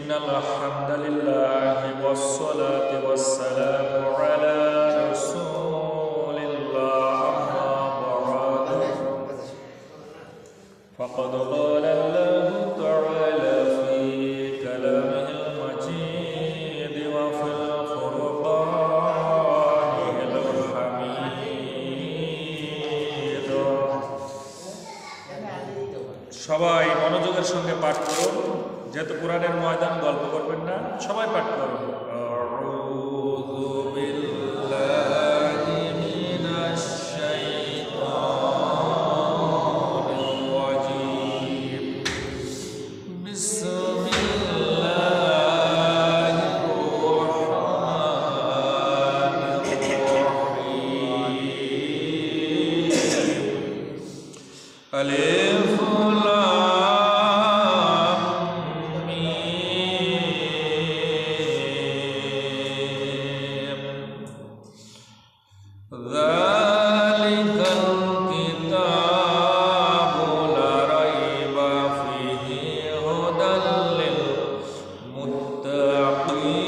ইন্নাল হামদালিল্লাহি ওয়াস সালাতু ওয়াস সালামু আলা রাসূলিল্লাহ আম্মা বা'দু ফাকাদ ক্বালা আল্লাহু তাআলা ফি কালামিহিল মাজিদ ওয়া ফিল ফুরকানিল হামিদ। সবাই মনোযোগের সঙ্গে পাঠ করুন, যেহেতু কোরআনের ময়দান, গল্প করবেন না, সবাই পাঠ করুন। আউযু বিল্লাহি মিনাশ শাইতানির রাজীম। বিসমিল্লাহির রাহমানির রাহিম। আলিফ লাম মিম। যালিকাল কিতাবু লা রাইবা ফীহি হুদাল লিল মুত্তাকিন।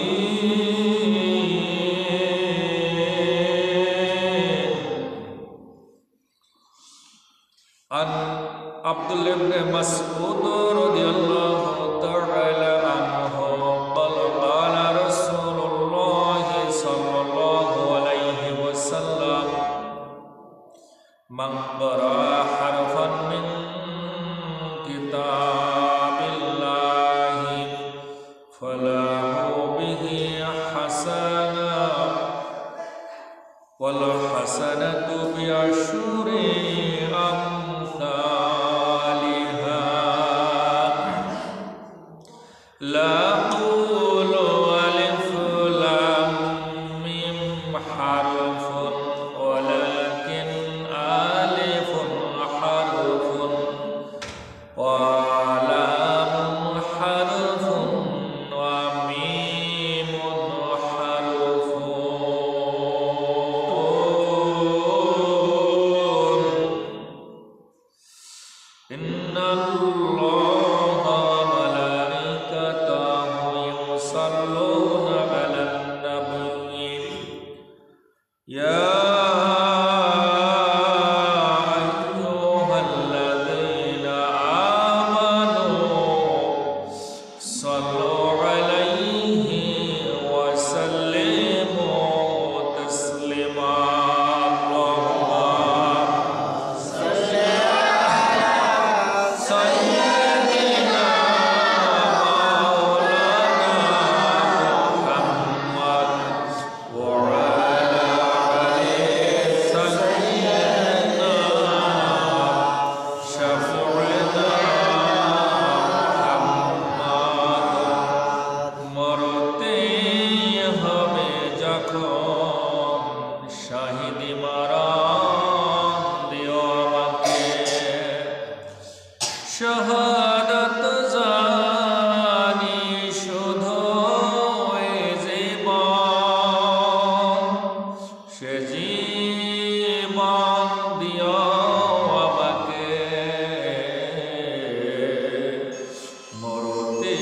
আন আব্দুল্লাহ ইবনে মাসউদ রাদিয়াল্লাহু তাআলা আনহু ক্বালা ক্বালা রাসূলুল্লাহ সাল্লাল্লাহু আলাইহি ওয়াসাল্লাম মান ক্বারা হারফান মিন কিতাবিল্লাহি ফালাহু বিহি হাসানা ওয়াল হাসানাতু বিআশরি আমসালিহা। লা আকুলু আলিফ লাম মিম হারফুন ওয়ালাকিন আলিফুন হারফুন ওয়া লামুন হারফুন ওয়া মিমুন হারফুন। ইন্নাল্লাহা ওয়া মালাইকাতাহু ইউসাল্লুনা আলান নাবিয়্যি ইয়া আইয়ুহাল্লাযীনা আমানু সাল্লু আলাইহি ওয়া সাল্লিমু তাসলিমা। আল্লাহুম্মা সাইয়্যিদিনা মাওলানা মুহাম্মদ ওয়া আলা আলি সাইয়্যিদিনা শাফি'িনা মুহাম্মদ। মরতে হবে যখন শাহিদি মারান দিও আমাকে, শাহাদাত জানি শুধু এ জীবন, সে জীবন দিও আমাকে। মরতে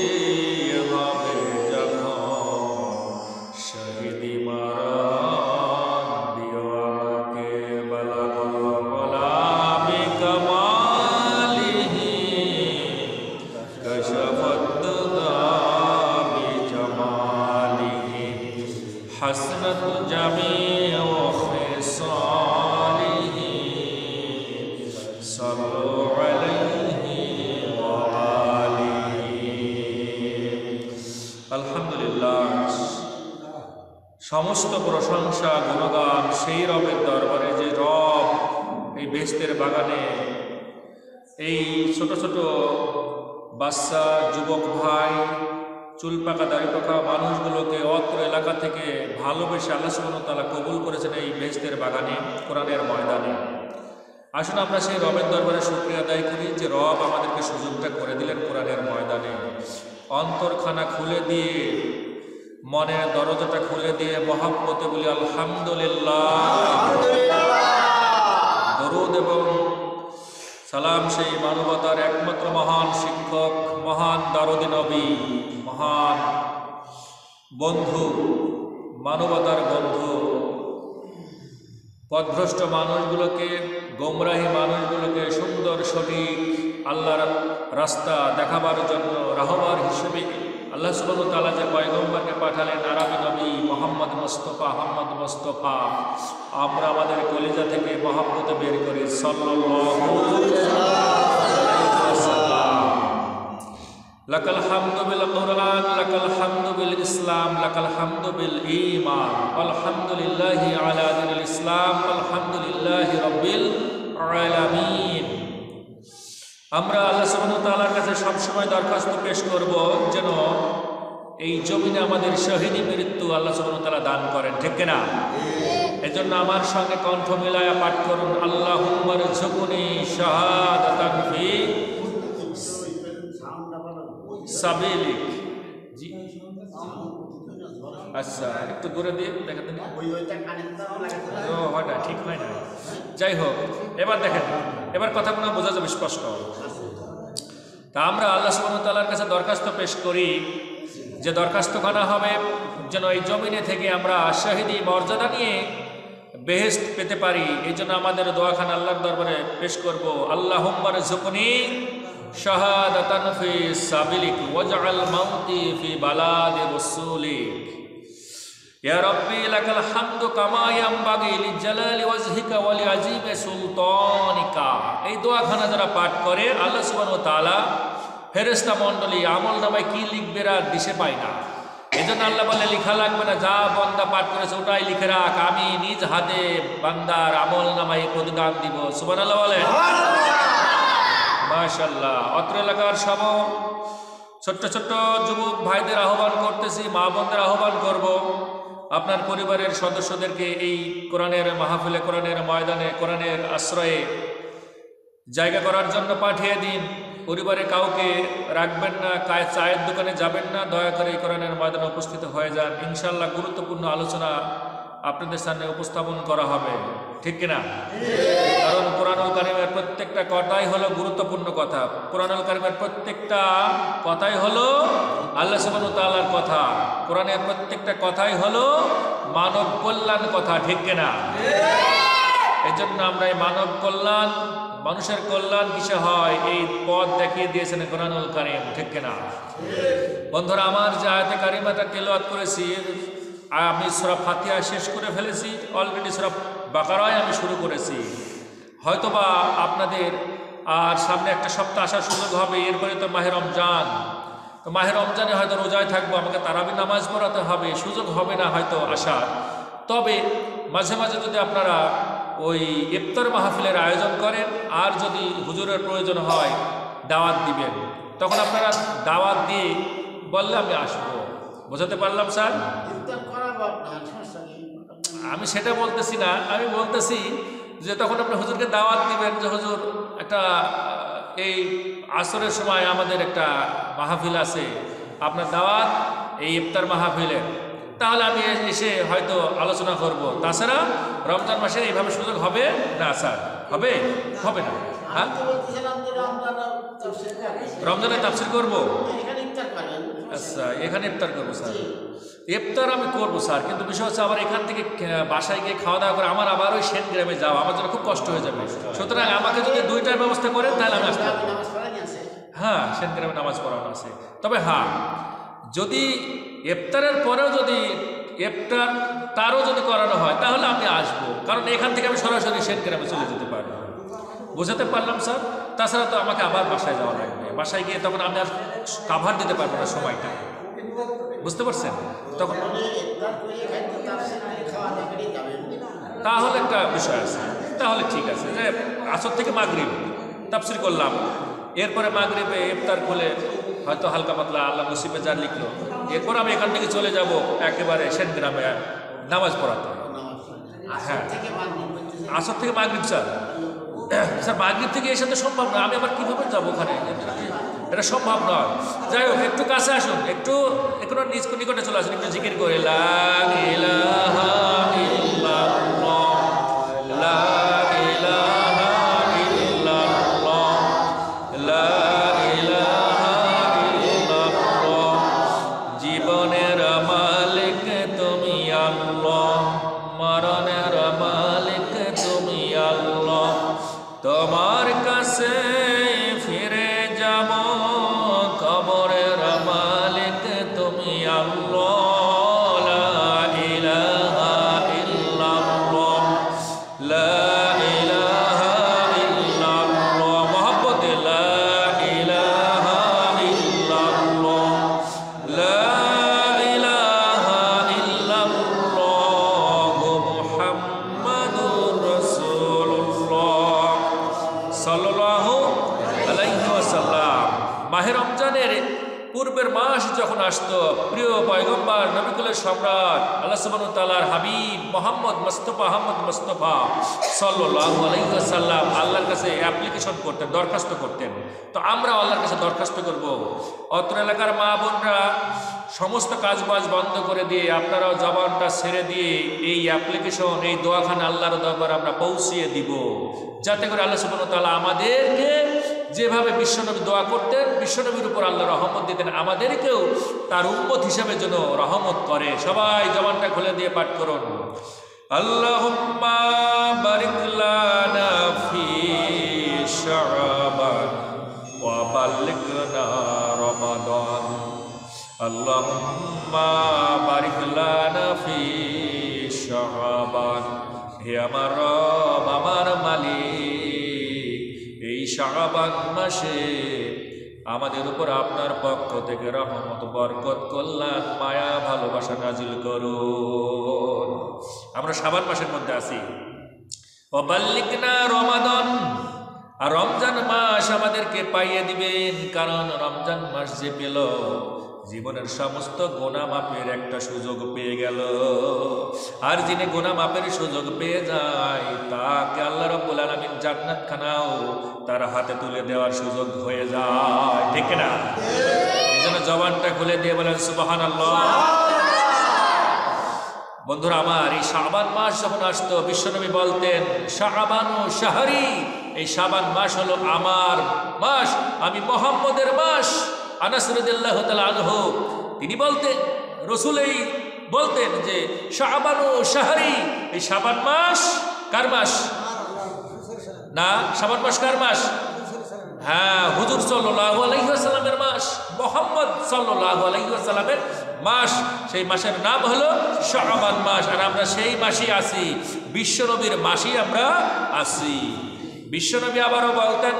হবে যখন শহীদি মারান দিও আমাকে। বালাগুল গোলামি কামালিহি কশফত দাবি জামালিহি হাসনাত জামিউ খিসালিহি সাল্লু আলাইহি ওয়া আলিহি। আলহামদুলিল্লাহ, সমস্ত প্রশংসা গুণগান সেই রবের দরবারে যে রব এই বেহেশতের বাগানে এই ছোট ছোট বাচ্চা, যুবক ভাই, চুল পাকা দাড়ি পাকা মানুষগুলোকে অত্র এলাকা থেকে ভালোবেসে আল্লাহ সুবহানাহু ওয়া তাআলা কবুল করেছেন এই বেহেশতের বাগানে, কোরআনের ময়দানে। আসুন আমরা সেই রবের দরবারে শুকরিয়া আদায় করি যে রব আমাদেরকে সুযোগটা করে দিলেন কোরআনের ময়দানে। অন্তরখানা খুলে দিয়ে, মনের দরজাটা খুলে দিয়ে মহব্বতে বলি আলহামদুলিল্লাহ। দরুদ এবং সালাম সেই মানবতার একমাত্র মহান শিক্ষক, মহান দারুদি নবী, মহান বন্ধু, মানবতার বন্ধু, পথভ্রষ্ট মানুষগুলোকে, গোমরাহী মানুষগুলোকে সুন্দর সঠিক আল্লাহর রাস্তা দেখাবার জন্য রাহবার হিসেবে আল্লাহ সুবহানাহু ওয়া তাআলা যে পয়গম্বরকে পাঠালেন, আরবি নবী মুহাম্মদ মুস্তাফা, আমরা আমাদের কলিজা থেকে মহব্বতে বের করি সাল্লাল্লাহু আলাইহি ওয়াসাল্লাম। লাকাল হামদু বিল কুরআন, লাকাল হামদু বিল ইসলাম, লাকাল হামদু বিল ঈমান, আলহামদুলিল্লাহি আলা দীনিল ইসলাম, আলহামদুলিল্লাহি রাব্বিল আলামিন। আমরা আল্লাহ সুবহানাহু ওয়া তাআলার কাছে সবসময় দরখাস্ত পেশ করব যেন এই জমিনে আমাদের শহীদি মৃত্যু আল্লাহ সুবহানাহু ওয়া তাআলা দান করেন, ঠিক কিনা? এজন্য আমার সঙ্গে কণ্ঠ মিলায়া পাঠ করুন, আল্লাহুম্মা রযুকনি শাহাদাতান ফি সাবিলিক। জি আচ্ছা, একটু দূরে দিয়ে দেখেন, হয় না, ঠিক হয় না। যাই হোক, এবার দেখেন, এবার কথাগুলো বোঝা যাবে স্পষ্ট। তা আমরা আল্লাহ সুবহানাহু ওয়া তাআলার কাছে দরখাস্ত পেশ করি যে দরখাস্তখানা হবে যেন এই জমিনে থেকে আমরা শহীদি মর্যাদা নিয়ে বেহেশত পেতে পারি। এই জন্য আমাদের দোয়াখানা আল্লাহর দরবারে পেশ করব, আল্লাহুম্মা রযুকনি শাহাদাতান ফি সাবিলিক ওয়াজআল মাউতি ফি বালাদি রাসূলিক ইয়া রাব্বি লাকাল হামদু কামা ইয়ামবাগি লিজালালি ওয়াজহিকা ওয়া লিআজিমি সুলতানিকা। এই দোয়াখানা যারা পাঠ করে আল্লাহ সুবহানাহু ওয়া তাআলা ফেরেশতা মণ্ডলী আমলনামায় কি লিখবে আর দিশে পায় না। এজন্য আল্লাহ বলে লিখা লাগবে না, যা বান্দা পাঠ করেছে ওটাই লিখে রাখ, আমি নিজ হাতে বান্দার আমলনামায় প্রতিদান দিব। সুবহানাল্লাহ বলে মাশাআল্লাহ। অত্র এলাকার সব ছোট্ট ছোট্ট যুবক ভাইদের আহ্বান করতেছি, মা বোনদের আহ্বান করব, আপনার পরিবারের সদস্যদেরকে এই কোরআনের মাহফিলে, কোরআনের ময়দানে, কোরআনের আশ্রয়ে জায়গা করার জন্য পাঠিয়ে দিন। পরিবারে কাউকে রাখবেন না, চায়ের দোকানে যাবেন না, দয়া করে এই কোরআনের ময়দানে উপস্থিত হয়ে যান। ইনশাআল্লাহ গুরুত্বপূর্ণ আলোচনা আপনাদের সামনে উপস্থাপন করা হবে, ঠিক কিনা? কারণ কোরআনুল কারীমের প্রত্যেকটা কথাই হলো গুরুত্বপূর্ণ কথা। কোরআনুল কারীমের প্রত্যেকটা কথাই হলো আল্লাহ সুবহানাহু ওয়া তাআলার কথা। কোরআনের প্রত্যেকটা কথাই হলো মানব কল্যাণ কথা, ঠিক কিনা? এজন্য আমরা এই মানব কল্যাণ, মানুষের কল্যাণ কিসে হয়, এই পথ দেখিয়ে দিয়েছেন কোরআনুল কারীম, ঠিক কিনা? বন্ধুরা, আমার যে আয়াতে কারিমাটা তেলাওয়াত করেছি, আমি সূরা ফাতিহা শেষ করে ফেলেছি, অলরেডি সূরা বাকারায় আমি শুরু করেছি। হয়তোবা আপনাদের আর সামনে একটা সপ্তাহ আসার সুযোগ হবে, এরপরে তো মাহে রমজান। তো মাহে রমজানে হয়তো রোজায় থাকবো, আমাকে তারাবি নামাজ পড়াতে হবে, সুযোগ হবে না হয়তো আসার। তবে মাঝে মাঝে যদি আপনারা ওই ইফতার মাহফিলের আয়োজন করেন, আর যদি হুজুরের প্রয়োজন হয় দাওয়াত দিবেন, তখন আপনারা দাওয়াত দিয়ে বললে আমি আসবো। বোঝাতে পারলাম স্যার? আমি সেটা বলতেছি না, আমি বলতেছি যে তখন আপনি হুজুরকে দাওয়াত দিবেন যে হুজুর একটা এই আসরের সময় আমাদের একটা মাহফিল আছে, আপনার দাওয়াত এই ইফতার মাহফিলের, তাহলে আমি এসে হয়তো আলোচনা করব। তাছাড়া রমজান মাসে এইভাবে সুযোগ হবে না স্যার, হবে হবে না? হ্যাঁ, রমজানে তাফসীর করব। আচ্ছা, এখানে ইফতার করবো স্যার? ইফতার আমি করবো স্যার, কিন্তু বিষয় হচ্ছে আবার এখান থেকে বাসায় গিয়ে খাওয়া দাওয়া করে আমার আবার ওই সেন গ্রামে যাওয়া আমার জন্য খুব কষ্ট হয়ে যাবে। সুতরাং আমাকে যদি দুইটার ব্যবস্থা করেন তাহলে আমি আসতে পারবো। হ্যাঁ, সেন গ্রামে নামাজ পড়ানো আছে। তবে হ্যাঁ, যদি ইফতারের পরেও যদি ইফতার তারও যদি করানো হয় তাহলে আমি আসবো, কারণ এখান থেকে আমি সরাসরি সেন গ্রামে চলে যেতে পারবো। বোঝাতে পারলাম স্যার? তাছাড়া তো আমাকে আবার বাসায় যাওয়া লাগবে, বাসায় গিয়ে তখন আমি আর কাভার দিতে পারবো না সময়টা, বুঝতে পারছেন? তখন তাহলে একটা বিষয় আছে, তাহলে ঠিক আছে যে আসর থেকে মাগরিব তাফসীর করলাম, এরপরে মাগরিবে ইফতার করলে হয়তো হালকা পাতলা আল্লাহ নসিবে যা লিখলো, এরপর আমি এখান থেকে চলে যাব একেবারে সেন গ্রামে নামাজ পড়াতে। হ্যাঁ, আসর থেকে মাগরিব স্যার? স্যার মাগরিব থেকে এসে তো সম্ভব না, আমি আবার কীভাবে যাবো ওখানে, এটা সম্ভব নয়। যাই হোক, একটু কাছে আসুন, একটু নিকটে চলে আসুন, একটু জিকির করে লা ইলাহা ইল্লাল্লাহ, লা ইলাহা ইল্লাল্লাহ, মাহে রমজানের পূর্বের মাস যখন আসতো, প্রিয় পয়গম্বর নবিকুলের সম্রাট আল্লাহ সুবহানাহু ওয়া তাআলার হাবিব মোহাম্মদ মুস্তাফা সাল্লাল্লাহু আলাইহি ওয়াসাল্লাম আল্লাহর কাছে অ্যাপ্লিকেশন করতেন, দরখাস্ত করতেন। তো আমরা আল্লাহর কাছে দরখাস্ত করব, অত্র এলাকার মা বোনরা সমস্ত কাজবাজ বন্ধ করে দিয়ে আপনারাও জবানটা ছেড়ে দিয়ে এই অ্যাপ্লিকেশন, এই দোয়াখানা আল্লাহর দরবারে আমরা পৌঁছিয়ে দিব, যাতে করে আল্লাহ সুবহানাহু ওয়া তাআলা আমাদেরকে যেভাবে বিশ্বনবী দোয়া করতেন, বিশ্বনবীর উপর আল্লাহ রহমত দিতেন, আমাদেরকেও তার উম্মত হিসাবে যেন রহমত করে। সবাই জবানটা খুলে দিয়ে পাঠ করুন, আল্লাহুম্মা বারিক লানা ফি শাবান ওয়া বাল্লিগনা রমাদান, আল্লাহুম্মা বারিক লানা ফি শাবান। হে আমার রব, আমার মালিক, এই শাবান মাসে আমাদের উপর আপনার পক্ষ থেকে রহমত, বরকত, কল্যাণ, মায়া, ভালোবাসা নাজিল করুন। আমরা শাবান মাসের মধ্যে আছি। ওয়া বাল্লিগনা রমাদান, আর রমজান মাস আমাদেরকে পাইয়ে দিবেন, কারণ রমজান মাস যে পেল জীবনের সমস্ত গুনাহ মাপের একটা সুযোগ পেয়ে গেল। আর যিনি গুনাহ মাপের সুযোগ পেয়ে যায় তাকে আল্লাহ রাব্বুল আলামিন জান্নাত খানাও তার হাতে তুলে দেওয়ার সুযোগ হয়ে যায়, ঠিক না? এই জন্য জবানটা খুলে দিয়ে বলেন সুবহানাল্লাহ। বন্ধুরা আমার, এই শাবান মাস যখন আসতো বিশ্বনবী বলতেন শাবানু শাহরি, এই শাবান মাস হলো আমার মাস, আমি মুহাম্মদের মাস। আনাস রাদিয়াল্লাহু তাআলা আনহু তিনি বলতেন, রাসূল এই বলতেন যে শাবানু শাহরি, এই শাবান মাস কার মাস? না, শাবান মাস কার মাস? হ্যাঁ, হুজুর সাল্লাল্লাহু আলাইহি ওয়াসাল্লামের মাস, মুহাম্মদ সাল্লাল্লাহু আলাইহি ওয়াসাল্লামের মাস। সেই মাসের নাম হলো শাবান মাস, আর আমরা সেই মাসেই আছি, বিশ্বনবীর মাসেই আমরা আছি। বিশ্বনবী আবারও বলতেন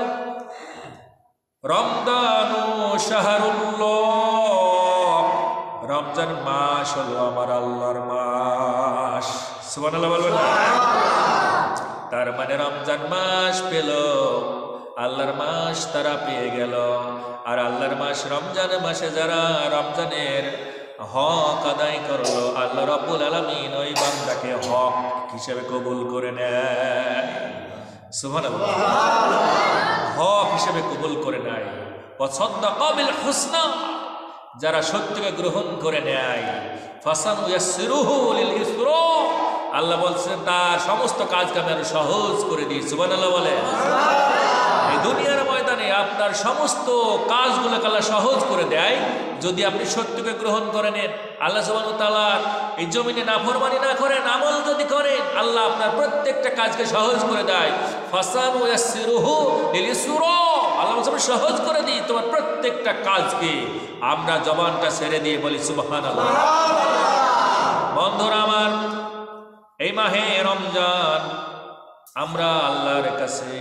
রমজানু শাহরুল্লাহ, রমজান মাস হলো আমার আল্লাহর মাস। সুবহানাল্লাহ বলবেন। তার মানে রমজান মাস পেল, আল্লাহর মাস তারা পেয়ে গেল। আর আল্লাহর মাস রমজান মাসে যারা রমজানের হক আদায় করলো, আল্লাহ রাব্বুল আলামিন ওই বান্দাকে হক হিসেবে কবুল করে নেয়। সুবহানাল্লাহ, হক হিসেবে কবুল করে নেয়। ওয়াসাদ্দাকা বিল হুসনা, যারা সত্যকে গ্রহণ করে নেয়, ফাসানুয়াসসিরুহু লিল ইসরা, আল্লাহ বলছেন তার সমস্ত কাজ কাম আরো সহজ করে দিই। সুবহানাল্লাহ বলে। এই দুনিয়ার ময়দানে আপনার সমস্ত কাজগুলোকে আল্লাহ সহজ করে দেয় যদি আপনি সত্যকে গ্রহণ করে নেন। আল্লাহ সুবহানাহু ওয়া তাআলা এই জমিনে নাফরমানি না করেন, আমল যদি করেন, আল্লাহ আপনার প্রত্যেকটা কাজকে সহজ করে দেয়। ফাসানুয়াসসিরুহু লিল ইসরা, আল্লাহ বলছেন সহজ করে দিই তোমার প্রত্যেকটা কাজকে। আমরা জবানটা ছেড়ে দিয়ে বলি সুবহানাল্লাহ। বন্ধুরা আমার, এই মাহে রমজান আমরা আল্লাহর কাছে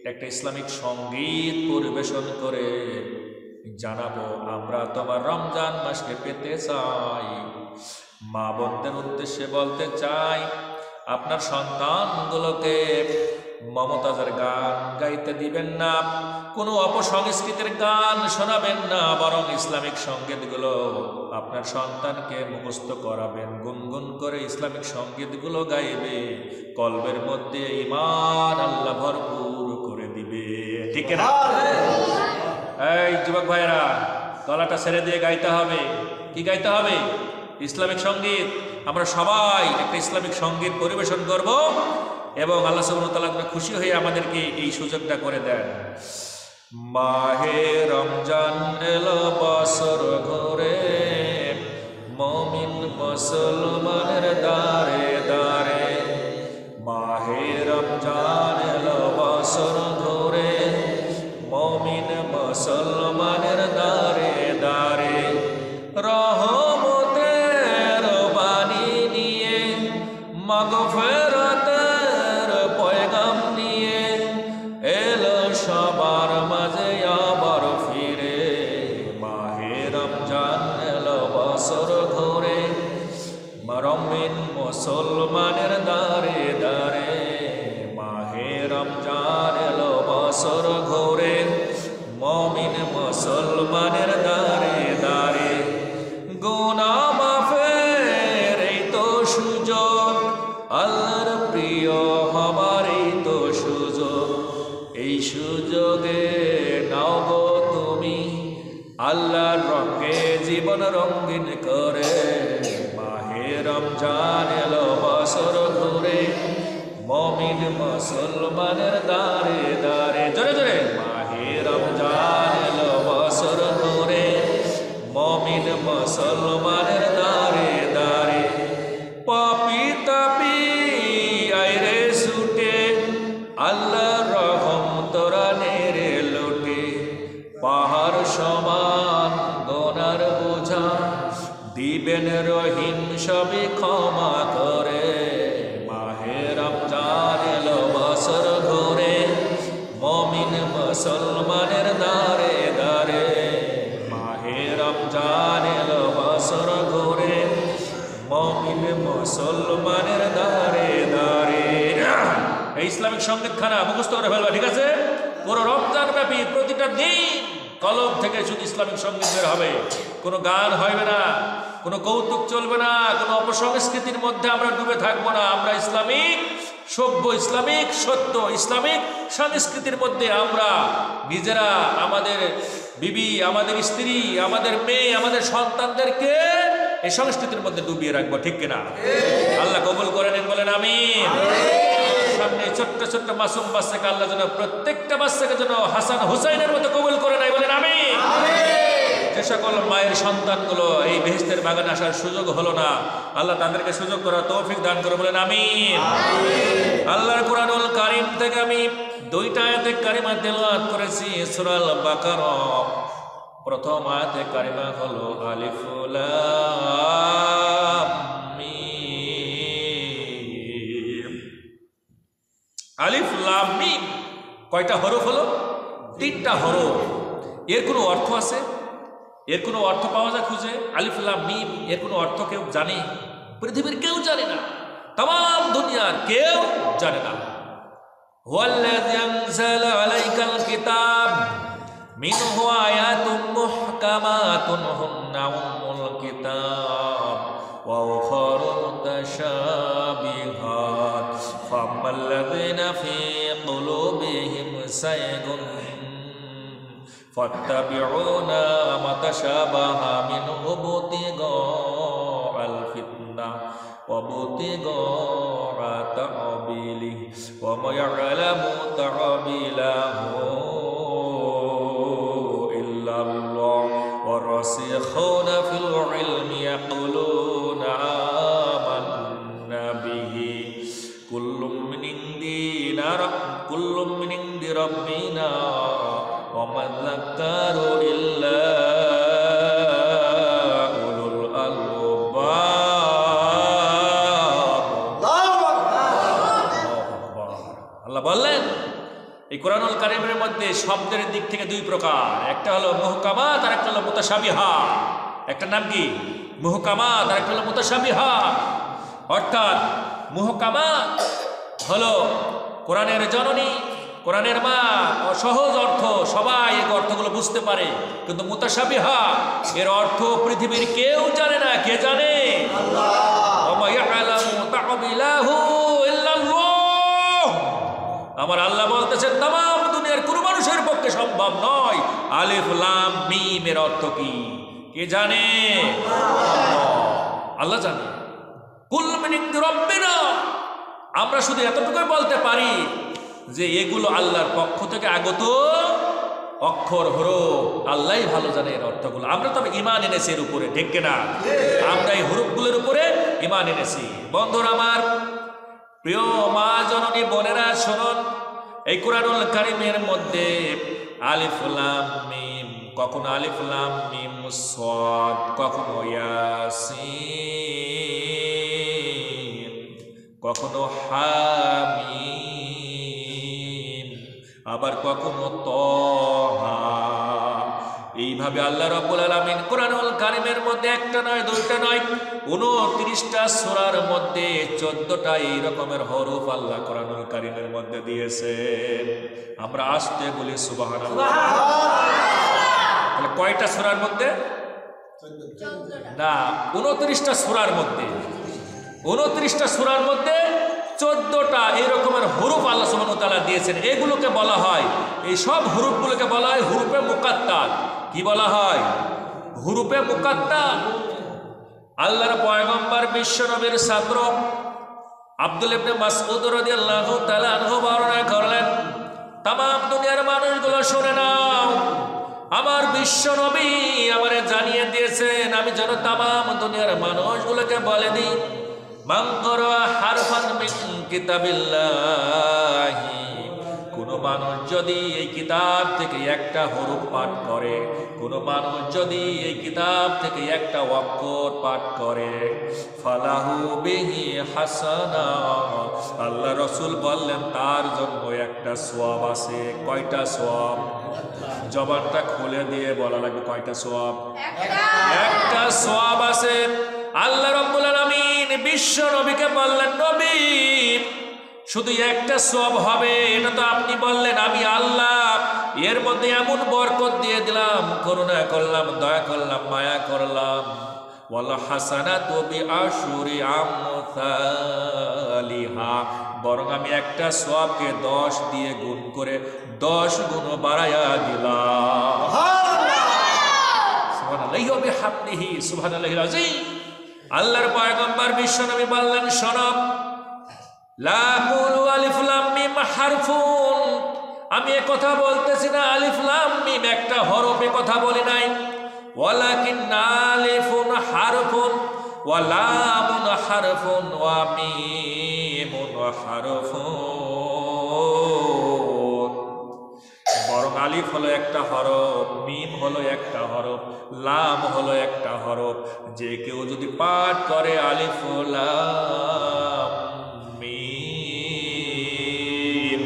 একটা ইসলামিক সঙ্গীত পরিবেশন করে জানাবো আমরা তোমার রমজান মাসকে পেতে চাই। মা বোনদের উদ্দেশ্যে বলতে চাই, আপনার সন্তানগুলোকে মমতাজের গান গাইতে দিবেন না, কোনো অপসংস্কৃতির গান শোনাবেন না, বরং ইসলামিক সঙ্গীতগুলো আপনার সন্তানকে মুখস্থ করাবেন, গুনগুন করে ইসলামিক সঙ্গীতগুলো গাইবে, কলবের মধ্যে ঈমান আল্লাহ ভরপুর করে দিবে, ঠিক না? এই যুবক ভাইরা, গলাটা ছেড়ে দিয়ে গাইতে হবে। কি গাইতে হবে? ইসলামিক সঙ্গীত। আমরা সবাই একটা ইসলামিক সঙ্গীত পরিবেশন করব এবং আল্লাহ সুবহানাহু ওয়া তাআলা খুশি হয়ে আমাদেরকে এই সুযোগটা করে দেন। মাহে রমজান এলো বছর ঘুরে, মুমিন মুসলমানের দারে দারে। মাহে রমজান এলো বছর ঘুরে, মুমিন মুসলমানের দারে দারে। রহমতের বাণী নিয়ে, মাগফিরাতের পয়গাম নিয়ে এলো সবার মাঝে আবার ফিরে। মাহে রমজান এলো বছর ঘুরে, মুমিন মুসলমানের দারে দারে। মাহে রমজান এলো বছর ঘুরে, মুমিন মুসলমান মুসলমানের দারে দারে, গুনাহ মাফের এই তো সুযোগ, আল্লাহর প্রিয় হবার এই তো সুযোগ। এই সুযোগে নাও গো তুমি, আল্লাহর রঙে জীবন রঙিন করে। মাহে রমজান এলো বছর ঘুরে, মুমিন মুসলমানের দারে দারে, জোরে জোরে। মাহে রমজান এলো বছর ঘুরে, মুমিন মুসলমানের দারে দারে। পাপী তাপী আইরে ছুটে, আল্লাহর রহম তোরা নেড়ে লুটে। পাহাড় সমান গোনার বোঝা, দিবেন রহিম সবে ক্ষমা করে। মাহে রমজান এলো বছর ঘুরে, মুমিন মুসলমানের দারে দারে। মাহে রমজান এলো বছর ঘুরে, মুমিন মুসলমানের দারে দারে। এই ইসলামিক সঙ্গীত খানা মুখস্থ করে ফেলবা, ঠিক আছে? পুরো রমজান ব্যাপী প্রতিটা দিন কলম থেকে শুধু ইসলামিক সঙ্গীত বের হবে। কোনো গান হবে না, কোনো কৌতুক চলবে না, কোনো অপসংস্কৃতির মধ্যে আমরা ডুবে থাকবো না। আমরা ইসলামিক সভ্য, ইসলামিক সত্য, ইসলামিক সংস্কৃতির মধ্যে আমরা নিজেরা, আমাদের বিবি, আমাদের স্ত্রী, আমাদের মেয়ে, আমাদের সন্তানদেরকে এই সংস্কৃতির মধ্যে ডুবিয়ে রাখবো, ঠিক কিনা? আল্লাহ কবুল করে নেন, বলেন আমিন। সামনে ছোট্ট ছোট্ট মাসুম বাচ্চাকে আল্লাহ যেন, প্রত্যেকটা বাচ্চাকে যেন হাসান হুসাইনের মতো কবুল করে নেয়, বলেন আমিন। যে সকল মায়ের সন্তানগুলো এই বেহেশতের বাগানে আসার সুযোগ হলো না, আল্লাহ তাদেরকে সুযোগ করার তৌফিক দান করে, বলেন আমিন। আল্লাহর কুরআনুল কারীম থেকে আমি দুইটা আয়াতে কারিমা তেলাওয়াত করেছি। সূরা আল বাকারা প্রথম আয়াতে কারিমা হলো আলিফ লাম মিম। আলিফ লাম মিম কয়টা হরফ হলো? তিনটা হরফ। এর কোনো অর্থ আছে? এর কোনো অর্থ পাওয়া যায় খুঁজে? আলিফ লাম মিম এর কোনো অর্থ কেউ জানে? পৃথিবীর কেউ জানে না, তাম দুনিয়ার কেউ জানে না। হুয়াল্লাযী আনজালা আলাইকাল কিতাব মিনহু আয়াতুম মুহকামাতুন হুন্না উম্মুল কিতাব ওয়া উখারু মুতাশাবিহাত ফাম্মাল্লাযীনা ফী কুলুবিহিম যায়গুন ফাত্তাবিউনা মা তাশাবাহা মিনহু ইবতিগাআল ফিতনাহ ওয়া ইবতিগাআ তা'বিলিহি ওয়া মা ইয়া'লামু তা'বিলাহু ইল্লাল্লাহ ওয়া রাসিখুনা ফিল ইলমি ইয়াকুলুনা আমান্না বিহি কুল্লুম মিন ইনদি রাব্বিনা ওয়া মা যাক্কারু ইল্লা উলুল আলবাব। আল্লাহ বললেন এই কোরআনুল কারীমের মধ্যে শব্দের দিক থেকে দুই প্রকার, একটা হলো মুহকামাত আর একটা হলো মুতাশাবিহাত। একটা নাম কি? মুহকামাত, আর একটা হলো মুতাশাবিহাত। অর্থাৎ মুহকামাত হলো কোরআনের জননী, কোরআনের মা, সহজ অর্থ, সবাই এই অর্থগুলো বুঝতে পারে। কিন্তু মুতাশাবিহাত এর অর্থ পৃথিবীর কেউ জানে না। কে জানে? আল্লাহ। ওয়া মা ইয়া'লামু তা'বিলাহু ইল্লাল্লাহ। আমার আল্লাহ বলতেছেন তাম দুনিয়ার কোনো মানুষের পক্ষে সম্ভব নয়। আলিফ লাম মিম এর অর্থ কি কে জানে? আল্লাহ জানে। কুল মিন ইনদি রাব্বিনা, আমরা শুধু এতটুকুই বলতে পারি যে এগুলো আল্লাহর পক্ষ থেকে আগত অক্ষর হরফ। আল্লাহই ভালো জানে এর অর্থগুলো। আমরা তবে ঈমান এনেছি এর উপরে, ঠিক কিনা? আমরা এই হরফগুলোর উপরে ঈমান এনেছি। বন্ধুরা আমার, প্রিয় মা জননী বোনেরা, শুনুন, এই কোরআনুল কারীমের মধ্যে আলিফ লাম মিম, কখনো আলিফ লাম মিম সাদ, কখনো ইয়াসিন, কখনো হামিম, আবার কখনো তাহা। এইভাবে আল্লাহ রাব্বুল আলামিন কোরআনুল কারীমের মধ্যে একটা নয়, দুইটা নয়, 29টা সূরার মধ্যে 14টা এই রকমের হরফ আল্লাহ কোরআনুল কারীমের মধ্যে দিয়েছেন। আমরা আসতে বলি সুবহানাল্লাহ। তাহলে কয়টা সূরার মধ্যে? না, 29টা সূরার মধ্যে। 29টা সূরার মধ্যে 14টা এই রকমের হুরুফ আল্লাহ সুবহানাহু ওয়া তাআলা দিয়েছেন। এগুলোকে বলা হয়, এই সব হুরুফগুলোকে বলা হয় হুরুফে মুকাত্তাত। কি বলা হয়? হুরুফে মুকাত্তাত। আল্লাহর পয়গম্বর বিশ্ব নবীর ছাত্র আব্দুল্লাহ ইবনে মাসউদ রাদিয়াল্লাহু তাআলা আনহু বর্ণনা করলেন, তাম দুনিয়ার মানুষগুলো শুনে নাও, আমার বিশ্ব নবী আমারে জানিয়ে দিয়েছেন আমি যেন তাম দুনিয়ার মানুষগুলোকে বলে দিই, মান ক্বারা হারফান মিন কিতাবিল্লাহি, কোন মানুষ যদি এই কিতাব থেকে একটা হরফ পাঠ করে, কোন মানুষ যদি এই কিতাব থেকে একটা অক্ষর পাঠ করে, ফালাহু বিহি হাসানা, আল্লাহ রাসূল বললেন তার জন্য একটা সওয়াব আছে। কয়টা সওয়াব? জবানটা খুলে দিয়ে বলা লাগবে, কয়টা সওয়াব? একটা সওয়াব আছে। আল্লাহ রাব্বুল আলামিন বিশ্ব নবীকে বললেন, নবী শুধু একটা সওয়াব হবে এটা তো আপনি বললেন, আমি আল্লাহ এর মধ্যে এমন বরকত দিয়ে দিলাম, করুণা করলাম, দয়া করলাম, মায়া করলাম, ওয়াল হাসানাতু বিআশরি আমসালিহা, বরং আমি একটা সওয়াবকে 10 দিয়ে গুণ করে 10 গুণ বাড়ায়া দিলাম। সুবহানাল্লাহি ওয়া বিহামদিহি সুবহানাল্লাহিল আযীম। আল্লাহর পয়গম্বর বিশ্ব নবী বললেন, শোনো, লা কুলু আলিফ লাম মিম হারফুন, আমি এ কথা বলতেছি না আলিফ লাম মিম একটা হরফ, এ কথা বলি নাই, ওয়ালাকিন আলিফুন হারফুন ওয়া লামুন হারফুন ওয়া মিমুন হারফুন, বরং আলিফ হলো একটা হরফ, মিম হলো একটা হরফ, লাম হলো একটা হরফ। যে কেউ যদি পাঠ করে আলিফ লাম মিম,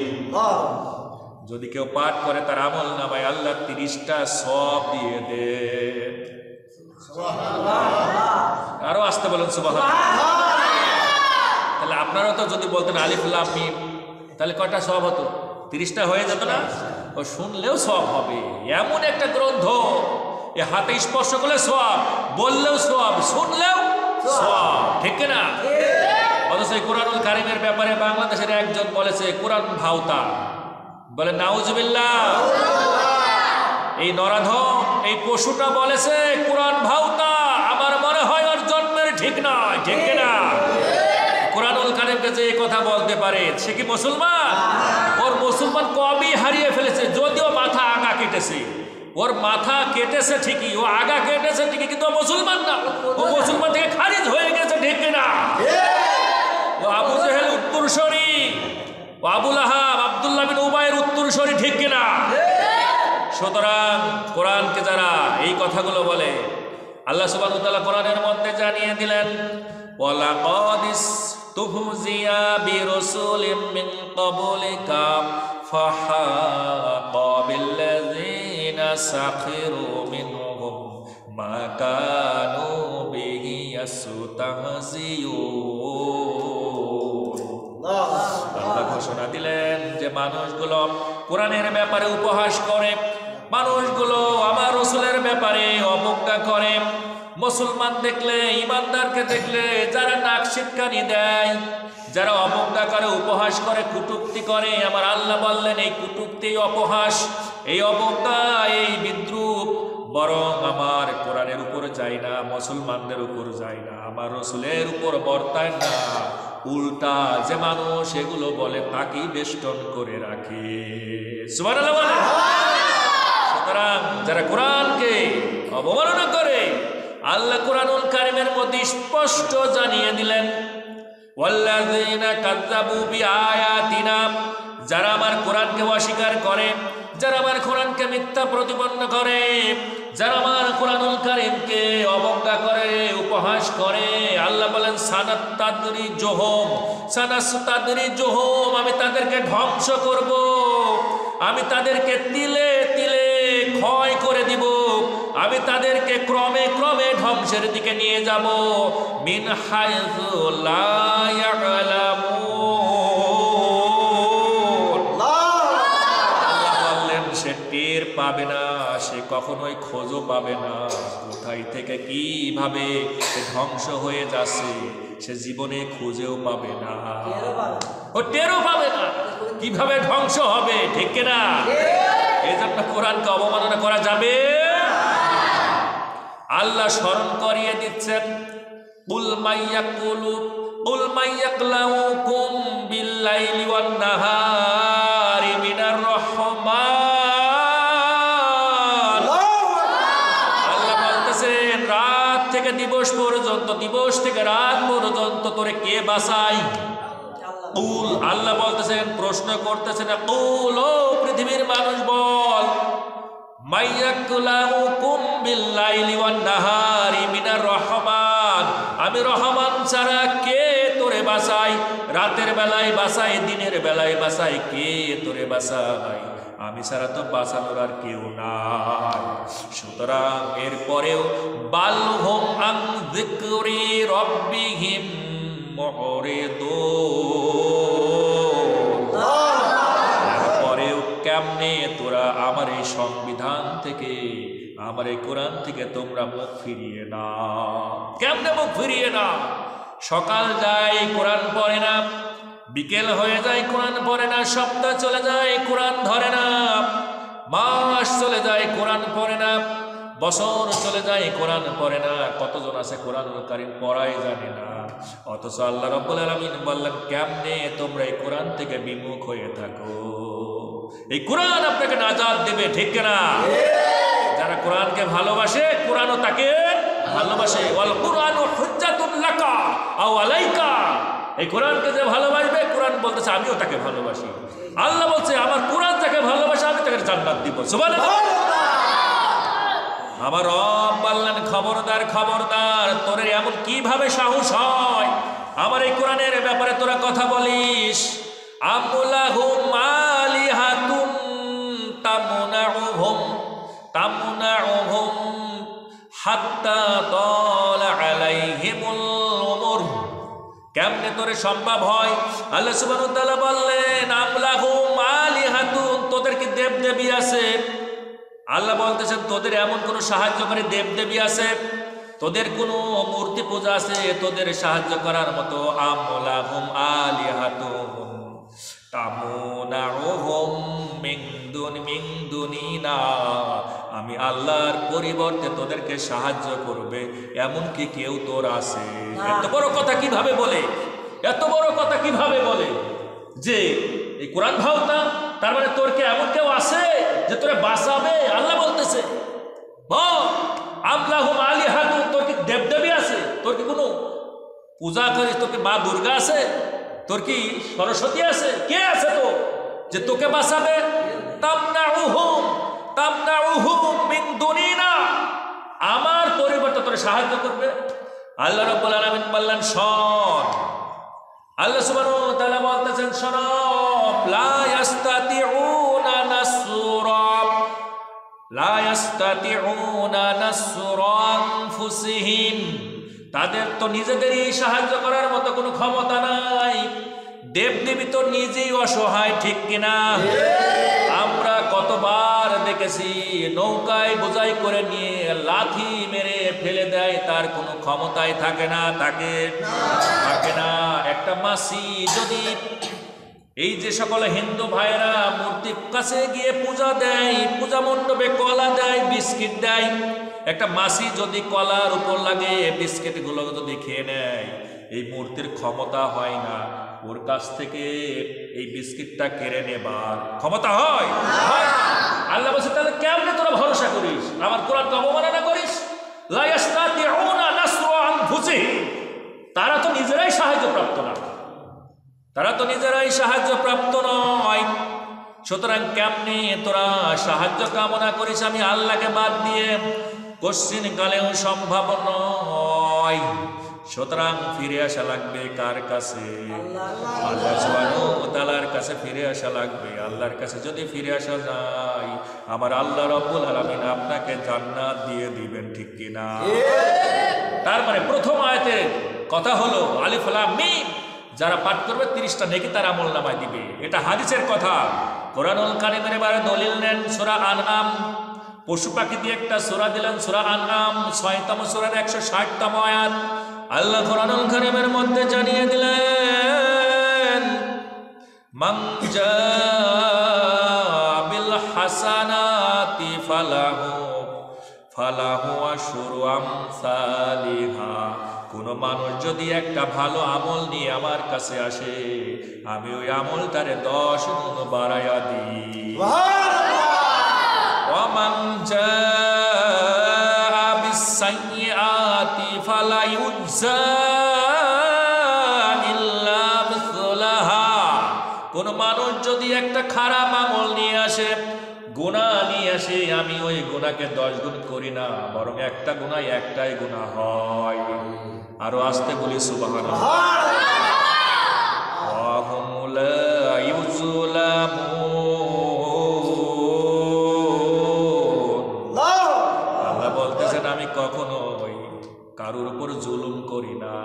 যদি কেউ পাঠ করে তার আমল নামায় আল্লাহ 30টা সওয়াব দিয়ে দেন। আরো আসতে বলেন সুবহানাল্লাহ। তাহলে আপনারা তো যদি বলতেন আলিফ লাম মিম, তাহলে কয়টা সওয়াব হতো? 30টা হয়ে যেত না? ও শুনলেও সওয়াব হবে, এমন একটা গ্রন্থ, এ হাতে স্পর্শ করলে সওয়াব, বললেও সওয়াব, শুনলেও সওয়াব, ঠিক না? অথচ এই কোরআনুল কারীমের ব্যাপারে বাংলাদেশের একজন বলেছে কোরআন ভাওতা, বলে নাউজুবিল্লাহ। এই নরাধম, এই পশুটা বলেছে কোরআন ভাওতা, আমার মনে হয় ওর জন্মের ঠিক নয়, ঠিক না? কোরআনুল কারীমকে যে এই কথা বলতে পারে সে কি মুসলমান? ওর মুসলমান কবই হারিয়ে ফেলেছে, যদিও মাথা আগা কেটেছে, ওর মাথা কেটেছে ঠিকই, ও আগা কেটেছে ঠিকই, কিন্তু মুসলমান না, ও মুসলমান থেকে খারিজ হয়ে গেছে, ঠিক না? ও আবু জেহেল উত্তরসূরি, ও আবু লাহাব আব্দুল্লাহ বিন উবাইয়ের উত্তরসূরি, ঠিক কিনা? সুতরাং কোরআনকে যারা এই কথাগুলো বলে, আল্লাহ সুবহানাহু ওয়া তাআলা কোরআনের মধ্যে জানিয়ে দিলেন, ওয়ালাকাদ ইসতুহজিয়া বিরাসূলিম মিন ক্বাবলিকা ফাহাকা বিল্লাযিনা সাখিরু মিনহুম মা কানু বিহি ইয়াসতাহজিউন। আল্লাহ ঘোষণা দিলেন যে মানুষগুলো কোরআনের ব্যাপারে উপহাস করে, মানুষগুলো আমার রাসূলের ব্যাপারে অবজ্ঞা করে, মুসলমান দেখলে, ইমানদারকে দেখলে যারা নাক সিটকানি দেয়, যারা অবজ্ঞা করে, উপহাস করে, কটূক্তি করে, আমার আল্লাহ বললেন এই কটূক্তি, অপহাস, এই অবজ্ঞা, এই বিদ্রূপ বরং আমার কোরআনের উপর যায় না, মুসলমানদের উপর যায় না, আমার রাসূলের উপর বর্তায় না, উল্টা যে মানুষ এগুলো বলে তাকেই বেষ্টন করে রাখে। সুবহানাল্লাহ। সুতরাং যারা কোরআনকে অবমাননা করে, আল্লাহ কোরআনুল কারীমের মধ্যে স্পষ্ট জানিয়ে দিলেন, ওয়াল্লাযীনা কাযযাবু বিআয়াতিনা, যারা আমার কোরআনকে অস্বীকার করে, যারা আমার কোরআনকে মিথ্যা প্রতিপন্ন করে, যারা আমার কোরআনুল কারীমকে অবজ্ঞা করে, উপহাস করে, আল্লাহ বলেন সানাস্তাদরিজুহুম, আমি তাদেরকে ধ্বংস করব, আমি তাদেরকে তিলে তিলে ক্ষয় করে দিব, আমি তাদেরকে ক্রমে ক্রমে ধ্বংসের দিকে নিয়ে যাব, মিন হাইযু লা ইয়ালামুন, আল্লাহ বললেন সে টের পাবে না, সে কখনোই খোঁজও পাবে না। কোথায় থেকে কিভাবে ধ্বংস হয়ে যাচ্ছে সে জীবনে খুঁজেও পাবে না, ও টেরও পাবে না কিভাবে ধ্বংস হবে, ঠিক কিনা? এই জন্য কোরআনকে অবমাননা করা যাবে। আল্লাহ স্মরণ করিয়ে দিচ্ছেন, কুল মাইয়াকলাউকুম বিল্লাইলি ওয়ান নাহারি মিনার রহমান। আল্লাহ বলতেছেন রাত থেকে দিবস পর্যন্ত, দিবস থেকে রাত পর্যন্ত তোরে কে বাঁচায়? কুল, আল্লাহ বলতেছেন, প্রশ্ন করতেছেন, কুল, ও পৃথিবীর মানুষ বল, মাইয়াকলাউকুম বিল্লাইলি ওয়ান নাহারি মিনার রহমান, আমি রহমান ছাড়া কে তোরে বাঁচাই? রাতের বেলায় বাঁচাই, দিনের বেলায় বাঁচাই, কে তোরে বাঁচাই? আমি ছাড়া তো বাঁচানোর আর কেউ নাই। সুতরাং এরপরেও বালহুম আন যিকরি রব্বিহিম মুরিদুন, এরপরেও কেমনে তোরা আমার এই সংবিধান থেকে, আমার এই কোরআন থেকে তোমরা মুখ ফিরিয়ে না? কেমনে মুখ ফিরিয়ে না? সকাল যায় কোরআন পড়ে না, বিকেল হয়ে যায় কোরআন পড়ে না, সপ্তাহ চলে যায় কোরআন ধরে না, মাস চলে যায় কোরআন পড়ে না, বছর চলে যায় কোরআন পড়ে না। কতজন আছে কোরআনুল কারীম পড়াই জানে না। অথচ আল্লাহ রাব্বুল আলামিন বললেন, কেমনে তোমরা এই কোরআন থেকে বিমুখ হয়ে থাকো? এই কোরআন আপনাকে নাজাত দেবে, ঠিক কিনা? যারা কোরআনকে ভালোবাসে কোরআনও তাকে ভালোবাসে। ওয়াল কুরআনু হুজ্জাতুন লাকা আও আলাইকা, এই কোরআনকে যে ভালোবাসবে, কোরআন বলতেছে আমিও তাকে ভালোবাসি। আল্লাহ বলছে আমার কোরআন যাকে ভালোবাসে আমি তাকে জান্নাত দিব। সুবহানাল্লাহ। আমার রব বললেন, খবরদার খবরদার, তোর এমন কিভাবে সাহস হয় আমার এই কোরআনের ব্যাপারে তোরা কথা বলিস? আমুলাহুম আলিহাতুন তামনাউহুম হাত্তা তালা আলাইহিমুল উমর। কেমনে তোরে সম্ভব হয়? আল্লাহ সুবহানাহু ওয়া তাআলা বললেন, আমলাহুম আলিহাতুন, তোদের কি দেব দেবী আছে? আল্লাহ বলতেছেন তোদের এমন কোন সাহায্যকারী দেব দেবী আছে, তোদের কোন মূর্তি পূজা আছে তোদের সাহায্য করার মতো? আমলাহুম আলিহাতুন তামনাউহুম মিন দুনিনা, আমি আল্লাহর পরিবর্তে তোদেরকে সাহায্য করবে এমন কি কেউ তোর আছে? এত বড় কথা কিভাবে বলে? এত বড় কথা কিভাবে বলে যে এই কোরআন ভাওতা? তার মানে তোর কি এমন কেউ আছে যে তোরে বাঁচাবে? আল্লাহ বলতেছে, আমলাহুম আলিহাতুন, তোর কি দেবদেবী আছে? তোর কি কোনো পূজা করিস? তোর কি মা দুর্গা আছে? তোর কি সরস্বতী আছে? কে আছে তো যে তোকে বাঁচাবে? তামনাউহুম মিন দুনিনা, আমার পরিবর্তে তোরে সাহায্য করবে। আল্লাহ রাব্বুল আলামিন বললেন, শোন, আল্লাহ সুবহানাহু ওয়া তাআলা বলতেছেন, শোনো, লা ইয়াস্তাতিউনা নাসরা আনফুসিহিম, তাদের তো নিজেদেরই সাহায্য করার মতো কোনো ক্ষমতা নাই। দেবদেবী তো নিজেই অসহায়, ঠিক কিনা? আমরা কতবার দেখেছি নৌকায় বোঝাই করে নিয়ে লাথি মেরে ফেলে দেয়, তার কোনো ক্ষমতাই থাকে না, থাকে না। একটা মাসি যদি, এই যে সকল হিন্দু ভাইয়েরা মূর্তির কাছে গিয়ে পূজা দেয়, পূজা মণ্ডপে কলা দেয়, বিস্কিট দেয়, একটা মাসি যদি কলার উপর লাগে বিস্কিট গুলো যদি খেয়ে নেয়, এই মূর্তির ক্ষমতা হয় না ওর কাছ থেকে এই বিস্কিটটা কেড়ে নেবার ক্ষমতা হয়? আল্লাহ বলছে, তাহলে কেমনে তোরা ভরসা করিস? আমার কোরআনকে অবমাননা করিস? লা ইয়াস্তাতিউনা নাসরা আনফুসিহিম, তারা তো নিজেরাই সাহায্যপ্রাপ্ত না, তারা তো নিজেরাই সাহায্যপ্রাপ্ত নয়। সুতরাং কেমনে তোরা সাহায্য কামনা করিস আমি আল্লাহকে বাদ দিয়ে? কোশ্চিন কালেও সম্ভব নয়। সুতরাং ফিরে আসা লাগবে কার কাছে? আল্লাহ সুবহানাহু ওয়া তাআলার কাছে ফিরে আসা লাগবে। আল্লাহর কাছে যদি ফিরে আসা যায়, আমার আল্লাহ রাব্বুল আলামিন আপনাকে জান্নাত দিয়ে দিবেন, ঠিক কিনা? তার মানে প্রথম আয়াতের কথা হলো আলিফ লাম মিম, যারা পাঠ করবে 30টা নেকি তার আমলনামায় দিবে। এটা হাদিসের কথা। কোরআনুল কারীমের এবারে দলিল নেন সূরা আনআম পশু পাখি দিয়ে একটা সূরা দিলেন, সূরা আনআম ৬তম সূরার ১৬০তম আয়াত। আল্লাহ কোরআনুল কারীমের মধ্যে জানিয়ে দিলেন, মান জাআ বিল হাসানাতি ফালাহু আশরু আমসালিহা। কোন মানুষ যদি একটা ভালো আমল নিয়ে আমার কাছে আসে, আমি ওই আমলটারে ১০ গুণ বাড়াইয়া দিই। ওয়া মান জাআ বিস-সাইয়্যাতি ফালা ইউজা ইল্লা মিসলাহা। কোন মানুষ যদি একটা খারাপ আমল নিয়ে আসে, গুনাহ নিয়ে আসে, আমি ওই গুনাহকে ১০ গুণ করি না, বরং একটা গুনাহ একটাই গুনাহ হয়। আরো আসতে বলি সুবহানাল্লাহ। ওয়া হুম লা ইউযলামুন। আল্লাহ বলতেছেন, আমি কখনোই কারোর উপর জুলুম করি না,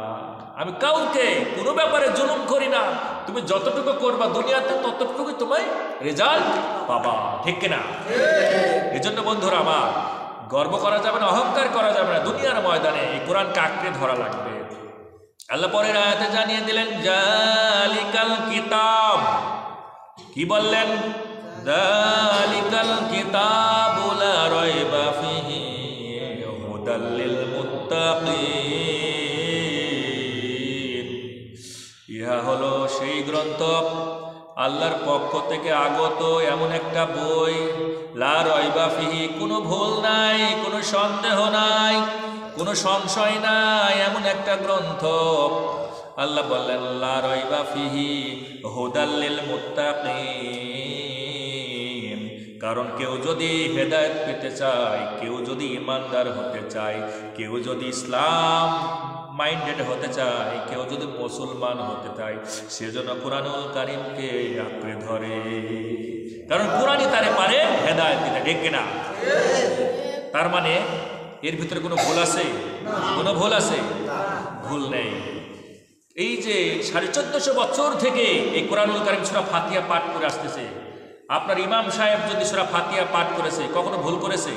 আমি কাউকে কোনো ব্যাপারে জুলুম করি না। তুমি যতটুকু করবা দুনিয়াতে ততটুকুই তোমায় রেজাল্ট পাবা, ঠিক কিনা? এজন্য বন্ধুরা আমার, গর্ব করা যাবে না, অহংকার করা যাবে না। দুনিয়ার ময়দানে এই কোরআনকে আঁকড়ে ধরা লাগবে। আল্লাহ পরের আয়াতে জানিয়ে দিলেন, যালিকাল কিতাব। কি বললেন? যালিকাল কিতাবু লা রাইবা ফিহি হুদাল লিল মুত্তাকিন। ইহা হলো সেই গ্রন্থ, আল্লাহর পক্ষ থেকে আগত এমন একটা বই, লা রাইবা ফিহি, কোনো ভুল নাই, কোনো সন্দেহ নাই, কোনো সংশয় নাই, এমন একটা গ্রন্থ। আল্লাহ বললেন, লা রাইবা ফিহি হুদাল লিল মুত্তাকিন। কারণ কেউ যদি হেদায়েত পেতে চায়, কেউ যদি ইমানদার হতে চায়, কেউ যদি ইসলাম মাইন্ডেড হতে চায়, কেউ যদি মুসলমান হতে চায়, সেজন্য কোরআনুল কারীমকে আঁকড়ে ধরে। কারণ কোরআনই তারে পারে হেদায়েত দিতে, ঠিক কিনা? তার মানে এর ভিতরে কোনো ভুল আছে? কোনো ভুল আছে? ভুল নেই। এই যে ১৪৫০ বছর থেকে এই কোরআনুল কারীম সূরা ফাতিহা পাঠ করে আসতেছে, আপনার ইমাম সাহেব যদি সূরা ফাতিহা পাঠ করেছে, কখনো ভুল করেছে?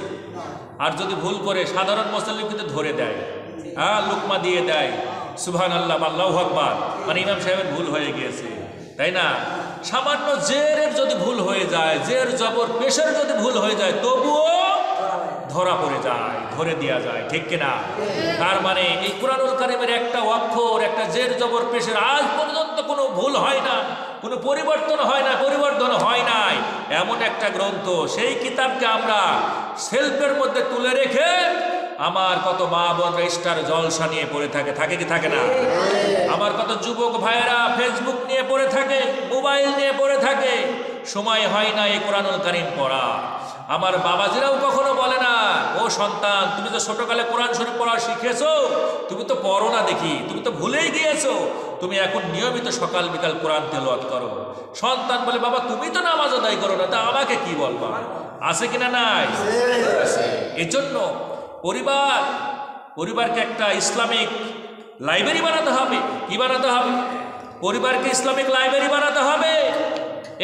আর যদি ভুল করে সাধারণ মুসল্লি কিন্তু ধরে দেয়, লুকমা দিয়ে দেয়, সুবহানাল্লাহ, আল্লাহু আকবার, মানে ইমাম সাহেবের ভুল হয়ে গিয়েছে, তাই না? সামান্য জেরের যদি ভুল হয়ে যায়, জের জবর পেশের যদি ভুল হয়ে যায়, তবুও ধরা পড়ে যায়, ধরে দেওয়া যায়, ঠিক কিনা? তার মানে এই কোরআনুল কারীমের একটা অক্ষর, একটা জের জবর পেশের আজ পর্যন্ত কোনো ভুল হয় না, কোনো পরিবর্তন হয় না, পরিবর্তন হয় নাই, এমন একটা গ্রন্থ। সেই কিতাবকে আমরা সেলফের মধ্যে তুলে রেখে আমার কত মা বোনরা স্টার জলসা নিয়ে পড়ে থাকে, থাকে কি থাকে না? আমার কত যুবক ভাইয়েরা ফেসবুক নিয়ে পড়ে থাকে, মোবাইল নিয়ে পড়ে থাকে, সময় হয় না এই কোরআনুল কারীম পড়া। আমার বাবাজিরাও কখনো বলে না, ও সন্তান, তুমি তো ছোটকালে কোরআন শরীফ পড়া শিখেছো, তুমি তো পড়ো না দেখি, তুমি তো ভুলেই গিয়েছো, তুমি এখন নিয়মিত সকাল বিকাল কোরআন তেলাওয়াত করো। সন্তান বলে, বাবা তুমি তো নামাজ আদায় করো না, তা আমাকে কি বলবা? আছে কিনা? নাই। এজন্য পরিবারকে একটা ইসলামিক লাইব্রেরি বানাতে হবে। কি বানাতে হবে? পরিবারকে ইসলামিক লাইব্রেরি বানাতে হবে।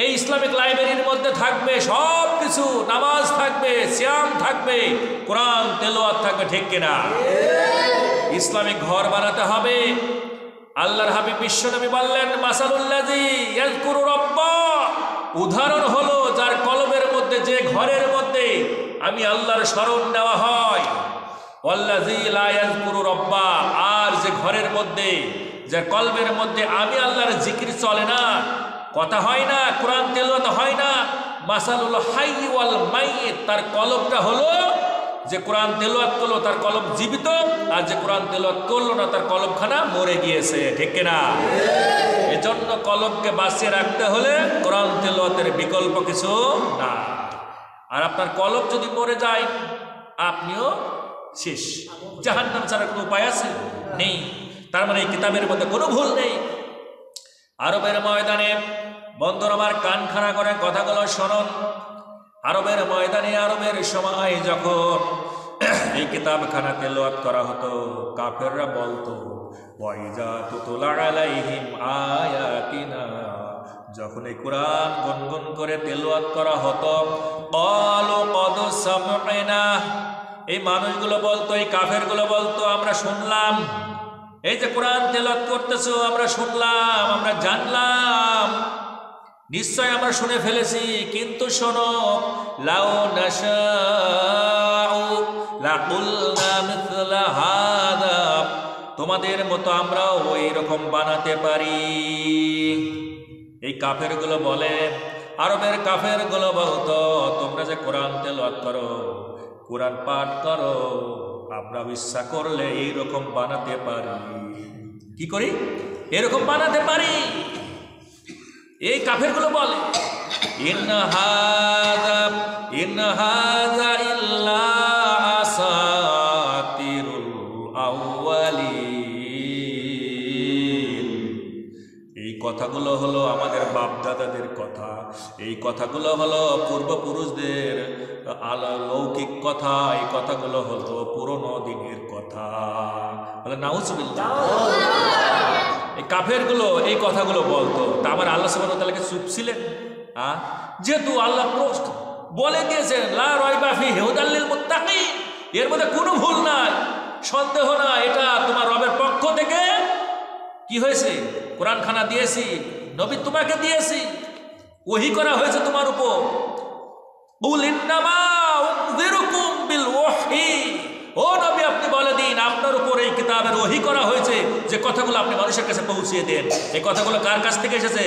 এই ইসলামিক লাইব্রেরির মধ্যে থাকবে সব কিছু, নামাজ থাকবে, সিয়াম থাকবে, কোরআন তেলাওয়াত থাকবে, ঠিক কিনা? ইসলামিক ঘর বানাতে হবে। আল্লাহর হাবিব বিশ্বনবী বললেন, মাসালুল্লাযী ইয়াযকুরু রাব্বাহ, উদাহরণ হলো যার কলবের মধ্যে, যে ঘরের মধ্যে আমি আল্লাহর স্মরণ নেওয়া হয়, ওয়াল্লাযী লা ইয়াযকুরু রাব্বাহ, আর যে ঘরের মধ্যে, যে কলবের মধ্যে আমি আল্লাহর জিকির চলে না, কথা হয় না, কোরআন তেলাওয়াত হয় না। মাসালুল হাইয়্যি ওয়াল মাইয়িত, তার কলবটা হলো যে কোরআন তেলাওয়াত করলো তার কলব জীবিত, আর যে কোরআন তেলাওয়াত করলো না তার কলবখানা মরে গিয়েছে, ঠিক কিনা? এজন্য কলবকে বাঁচিয়ে রাখতে হলে কোরআন তেলাওয়াতের বিকল্প কিছু না। আর আপনার কলব যদি মরে যায়, আপনিও শেষ, জাহান্নাম ছাড়া কোনো উপায় আছে? নেই। তার মানে এই কিতাবের মধ্যে কোনো ভুল নেই। আরবের ময়দানে, বন্ধুরা আমার কান খাড়া করে কথাগুলো শুনুন, আরবের ময়দানে, আরবের সময় যখন এই কিতাবখানা তেলাওয়াত করা হতো, কাফেররা বলতো, ওয়াইজা তুতলা আলাইহিম আয়াতিনা যখন এই কোরআন গুনগুন করে তেলাওয়াত করা হতো, ক্বালু ক্বাদ সামআনা, এই মানুষগুলো বলতো, এই কাফেরগুলো বলতো, আমরা শুনলাম, এই যে কোরআন তেলাওয়াত করতেছো আমরা শুনলাম, আমরা জানলাম, নিশ্চয় আমরা শুনে ফেলেছি, কিন্তু শোনো, লাউ নাশাউ লাকুলনা মিছলা হাদা, তোমাদের মতো আমরাও ওই রকম বানাতে পারি। এই কাফেরগুলো বলে, আরবের কাফেরগুলো বলতো, তোমরা যে কোরআন তেলাওয়াত করো, কোরআন পাঠ করো, আমরা ইচ্ছা করলে এইরকম বানাতে পারি। কি করি? এরকম বানাতে পারি। এই কাফেরগুলো বলে, ইন হাযা ইল্লা আসাতিরুল আউয়ালিন। এই কথাগুলো হলো আমাদের বাপদাদাদের কথা, এই কথাগুলো হলো পূর্বপুরুষদের লৌকিক কথা, এই কথাগুলো হলো পুরনো দিনের কথা। বলে নাউজুবিল্লাহ। এই কাফেরগুলো এই কথাগুলো বলতো, তা আমার আল্লাহ সুবহানাহু ওয়া তাআলাকে চুপ ছিলেন? যেহেতু আল্লাহ প্রশ্ন বলে দিয়েছেন, লা রাইবা ফিহি হুদাল লিল মুত্তাকিন, এর মধ্যে কোনো ভুল নাই, সন্দেহ না, এটা তোমার রবের পক্ষ থেকে কি হয়েছে, কোরআন খানা দিয়েছি, নবী তোমাকে দিয়েছি, ওহী করা হয়েছে তোমার উপর। কুল ইন্নামা উনযিরুকুম বিল ওয়াহী, ও নবী আপনি বলে দিন, আপনার উপর এই কিতাবের ওহী করা হয়েছে, যে কথাগুলো আপনি মানুষের কাছে পৌঁছিয়ে দেন। এই কথাগুলো কার কাছ থেকে এসেছে?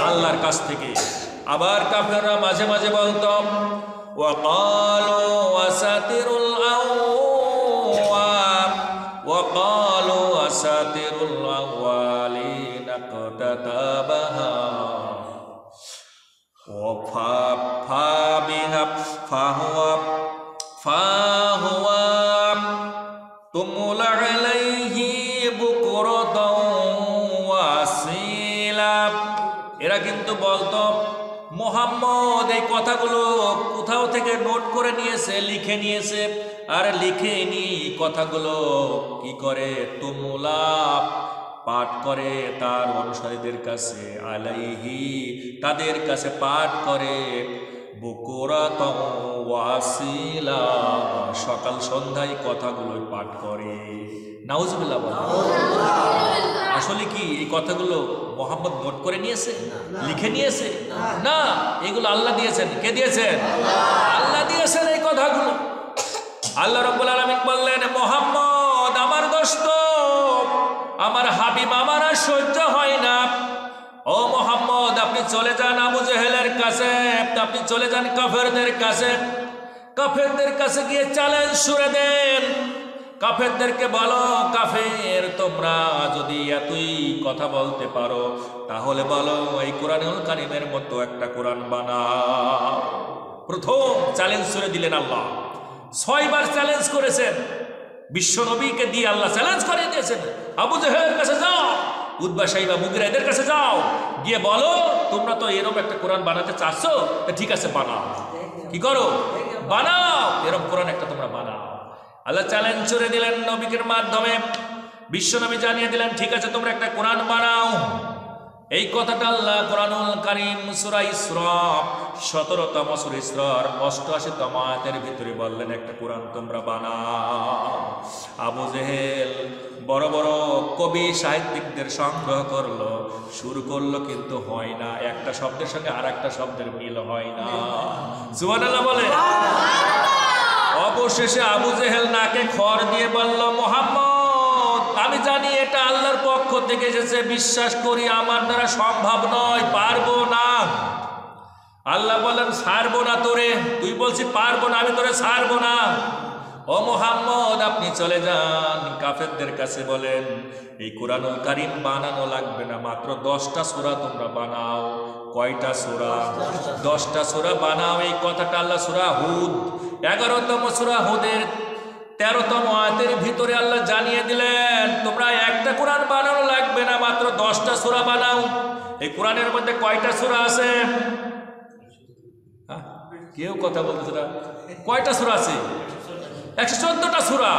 আল্লাহর কাছ থেকে। আবার কাফেররা মাঝে মাঝে বলতো, ওয়াকালু আসাতিরুল আওয়াম, ওয়াকালু আসাতিরুল আওয়ালিন ইকতাতাবাহা ফাহুয়া তুমলা আলাইহি বুকরাতাও ওয়া আসীলা। এরা কিন্তু বলতো, মুহাম্মদ এই কথাগুলো কোথাও থেকে নোট করে নিয়েছে, লিখে নিয়েছে, আর লিখে নি কথাগুলো কি করে, তুমলা পাঠ করে তার অনুসারীদের কাছে, আলাইহি তাদের কাছে পাঠ করে, বুকুরাতাও ওয়া আসীলা সকাল সন্ধ্যায় কথাগুলো পাঠ করে। নাউজুবিল্লাহ। আসলে কি এই কথাগুলো মুহাম্মদ নোট করে নিয়েছে, লিখে নিয়েছে? না, এগুলো আল্লাহ দিয়েছেন। কে দিয়েছেন? আল্লাহ দিয়েছেন এই কথাগুলো। আল্লাহ রাব্বুল আলামিন বললেন, মুহাম্মদ আমার দোস্ত, আমার হাবিব, আমার আর সহ্য হয় না, ও মুহাম্মদ আপনি চলে যান আবু জেহেলের কাছে, আপনি চলে যান কাফেরদের কাছে, কাফেরদের কাছে গিয়ে চ্যালেঞ্জ ছুড়ে দেন, কাফেরদেরকে বলো, কাফের তোমরা যদি এতই কথা বলতে পারো, তাহলে বলো এই কোরআনুল কারীমের মতো একটা কোরআন বানাও। প্রথম চ্যালেঞ্জ ছুড়ে দিলেন আল্লাহ। 6 বার চ্যালেঞ্জ করেছেন, বিশ্ব নবীকে দিয়ে আল্লাহ চ্যালেঞ্জ করে দিয়েছেন, আবু জেহেলের কাছে যাও, উতবা সাইবা মুগিরা এদের কাছে যাও, গিয়ে বলো তোমরা তো এরকম একটা কোরআন বানাতে চাচ্ছ, ঠিক আছে বানাও। কি করো? বানাও, এরকম কোরআন একটা তোমরা বানাও। আল্লাহ চ্যালেঞ্জ ছুড়ে দিলেন নবীর মাধ্যমে, বিশ্ব নবী জানিয়ে দিলেন, ঠিক আছে তোমরা একটা কোরআন বানাও। এই কথাটা আল্লাহ কোরআনুল কারীম সূরা ইসরা 17তম সূরা ইসরার 88তম আয়াতের ভিতরে বললেন, একটা কোরআন তোমরা বানাও। আবু জেহেল বড় বড় কবি সাহিত্যিকদের সংগ্রহ করলো, শুরু করলো, কিন্তু হয় না, একটা শব্দের সঙ্গে আর একটা শব্দের মিল হয় না। সুবহানাল্লাহ বলে। অবশেষে আবু জেহেল নাকে খড় দিয়ে বলল, মুহাম্মদ আমি জানি এটা আল্লাহর পক্ষ থেকে এসেছে, বিশ্বাস করি আমার দ্বারা সম্ভব নয়, পারবো না। আল্লাহ বলেন, ছাড়বো না তোরে, তুই বলছি পারবো না, আমি তোরে ছাড়বো না। ও মুহাম্মদ আপনি চলে যান কাফেরদের কাছে, বলেন এই কোরআনুল কারীম বানানো লাগবে না, মাত্র 10টা সূরা তোমরা বানাও। কয়টা সূরা? 10টা সূরা বানাও। এই কথাটা আল্লাহ সূরা হুদ 11তম সূরা হুদের 13তম আয়াতের ভিতরে আল্লাহ জানিয়ে দিলেন, তোমরা একটা কোরআন বানানো লাগবে না, মাত্র 10টা সূরা বানাও। এই কোরআনের মধ্যে কয়টা সূরা আছে? কেউ কথা বলতেছে না। কয়টা সূরা আছে? 114টা সূরা।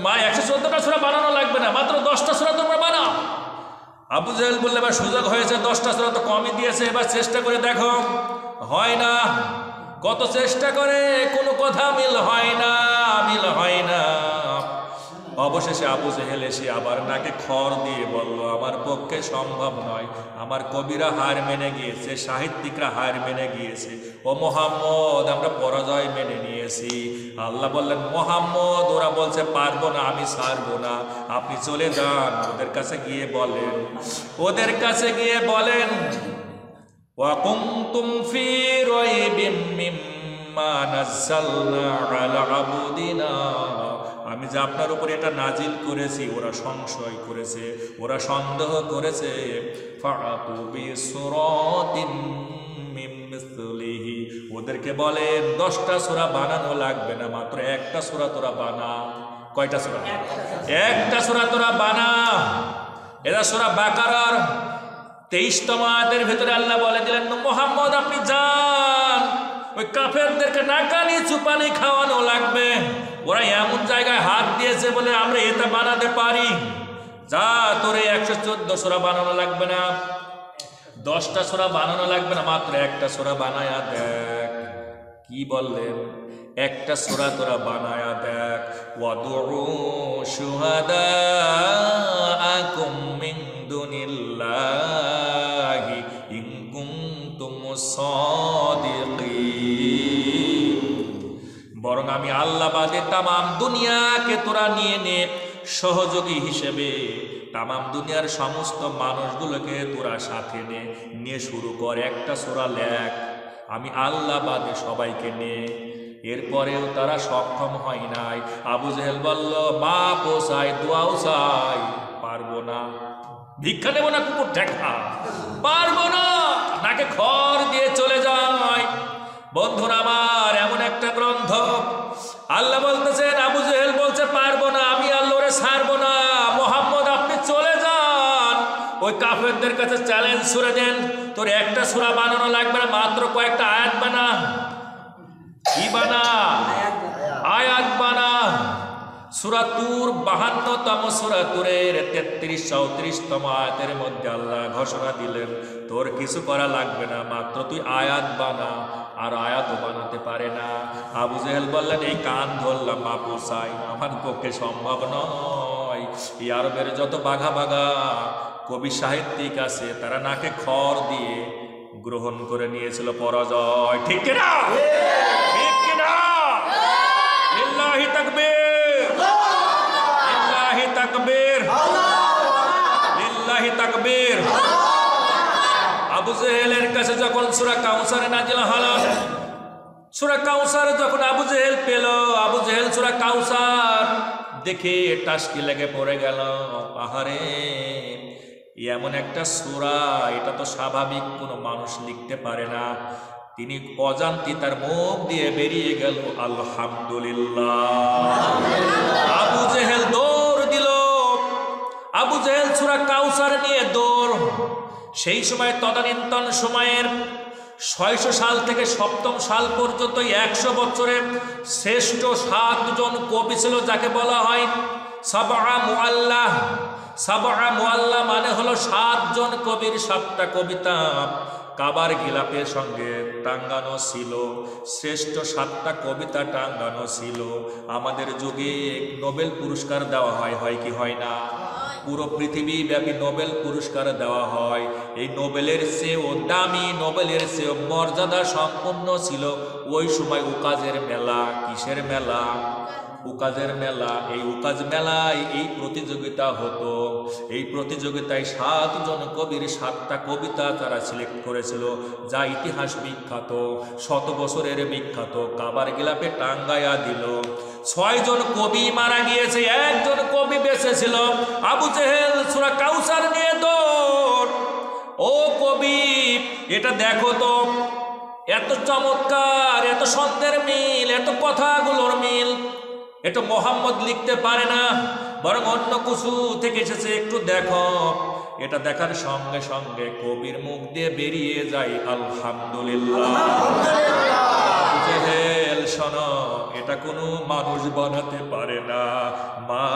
মা 114টা সূরা বানানো লাগবে না, মাত্র 10টা সূরা তোমরা বানাও। আবু জেহেল বললে এবার সুযোগ হয়েছে, 10টা সূরা তো কমই দিয়েছে, এবার চেষ্টা করে দেখো। হয় না, কত চেষ্টা করে কোনো কথা মিল হয় না, মিল হয় না। অবশেষে আবু জেহেল এসে আবার নাকে খড় দিয়ে বলল, আমার পক্ষে সম্ভব নয়। আমার কবিরা হার মেনে গিয়েছে, সাহিত্যিকরা হার মেনে গিয়েছে। ও মুহাম্মদ, আমরা পরাজয় মেনে নিয়েছি। আল্লাহ বললেন, মুহাম্মদ, ওরা বলছে পারবো না, আমি ছাড়বো না, আপনি চলে যান, ওদের কাছে গিয়ে বলেন, ওদের কাছে গিয়ে বলেন, ওয়া কুনতুম ফি রাইবিম মিম্মা নাযালনা আলা আবদিনা, আমি যে আপনার উপরে এটা নাজিল করেছি, ওরা সংশয় করেছে, ওরা সন্দেহ করেছে। ফাআতু বিসূরাতিন মিন মিসলিহি, ওদেরকে বলেন 10টা সূরা বানানো লাগবে না, মাত্র একটা সূরা তোরা বানা। কয়টা সূরা? একটা সূরা তোরা বানা। এটা সূরা বাকারার 23তম আয়াতের ভিতরে আল্লাহ বলে দিলেন, মুহাম্মদ আপনি যান, ওই কাফেরদেরকে নাকানি চুপানি খাওয়ানো লাগবে। ওরা এমন জায়গায় হাত দিয়েছে বলে আমরা এটা বানাতে পারি। যা, তোরে 114 সূরা বানানো লাগবে না, 10টা সূরা বানানো লাগবে না, মাত্র একটা সূরা বানায়া দেখ। কি বললেন? একটা সূরা তোরা বানায়া দেখ। ওয়াদউ শুহাদাআকুম মিন দুনিল্লাহি ইন কুনতুম সাদিকিন, বরং আমি আল্লাহ বাদে তামাম দুনিয়াকে তোরা নিয়ে নে সহযোগী হিসেবে। তামাম দুনিয়ার সমস্ত মানুষগুলোকে তোরা সাথে নিয়ে শুরু কর, একটা সূরা লেখ, আমি আল্লাহ বাদে সবাইকে নে। এরপরেও তারা সক্ষম হয় নাই। আবু জেহেল বলল, বাপও চাই, দোয়াও চাই, পারবো না, ভিক্ষা নেবো না, কুকুর দেখা, পারবো না, নাকে খড় দিয়ে চলে যায়। বন্ধুরা আমার, এমন একটা গ্রন্থ আল্লাহ বলতেছেন, আবু জেহেল বলছে পারবো না, আমি আল্লাহরে ছাড়বো না, মুহাম্মদ আপনি চলে যান। ওই কাফেরদের কাছে চ্যালেঞ্জ ছুড়ে দেন, তোর একটা সূরা বানানো লাগবে না, মাত্র কয়েকটা আয়াত বানা। কি বানা? আয়াত বানা। সূরা তুর 52তম সূরা তুরের 33-34তম আয়াতের মধ্যে আল্লাহ ঘোষণা দিলেন, তোর কিছু করা লাগবে না, মাত্র তুই আয়াত বানা। আর আয়াতও বানাতে পারে না। আবু জেহেল বললেন, এই কান ধরলাম বাপু চাই, আমার পক্ষে সম্ভব নয়। এই আরবের যত বাঘা বাঘা কবি সাহিত্যিক আছে, তারা নাকে খড় দিয়ে গ্রহণ করে নিয়েছিল পরাজয়। ঠিক কিনা? ঠিক কিনা? লিল্লাহি তাকবীর, লিল্লাহি তাকবীর, লিল্লাহি তাকবীর। আবু জেহেলের কাছে যখন সূরা কাউসার নাজিল হলো, সূরা কাউসার যখন আবু জেহেল পেল, আবু জেহেল সূরা কাউসার দেখে টাসকি লেগে পড়ে গেল। পাহাড়ে এমন একটা সূরা, এটা তো স্বাভাবিক কোনো মানুষ লিখতে পারে না। তিনি অজান্তে তার মুখ দিয়ে বেরিয়ে গেল আলহামদুলিল্লাহ। আবু জেহেল দৌড় দিল, আবু জেহেল সূরা কাউসার নিয়ে দৌড়। সেই সময় তদানীন্তন সময়ের 600 সাল থেকে 7ম সাল পর্যন্ত 100 বছরের শ্রেষ্ঠ 7 জন কবি ছিল, যাকে বলা হয় সাবআ মুআল্লাহ। সাবআ মুআল্লাহ মানে হলো 7 জন কবির 7টা কবিতা কাবার গিলাপের সঙ্গে টাঙ্গানো ছিল, শ্রেষ্ঠ 7টা কবিতা টাঙ্গানো ছিল। আমাদের যুগে নোবেল পুরস্কার দেওয়া হয় কি হয় না? পুরো পৃথিবী ব্যাপী নোবেল পুরস্কার দেওয়া হয়। এই নোবেলের চেয়েও দামি, নোবেলের চেয়েও মর্যাদা সম্পন্ন ছিল ওই সময় উকাজের মেলা। কিসের মেলা? উকাজের মেলা। এই উকাজ মেলায় এই প্রতিযোগিতা হতো। এই প্রতিযোগিতায় 7 জন কবির 7টা কবিতা তারা সিলেক্ট করেছিল, যা ইতিহাস বিখ্যাত, 100 বছরের বিখ্যাত। কাবার গিলাপে টাঙ্গায়া দিল। 6 জন কবি মারা গিয়েছে, 1 জন কবি বেঁচে ছিল। আবু জেহেল সূরা কাউসার নিয়ে দৌড়। ও কবি, এটা দেখো তো, এত চমৎকার, এত ছন্দের মিল, এত কথাগুলোর মিল, এটা মোহাম্মদ লিখতে পারে না, বরং অন্য কিছু থেকে এসেছে, একটু দেখো। এটা দেখার সঙ্গে সঙ্গে কবির মুখ দিয়ে বেরিয়ে যায় আলহামদুলিল্লাহ। আবু জেহেল শোনো, এটা কোনো মানুষ বানাতে পারে না। মা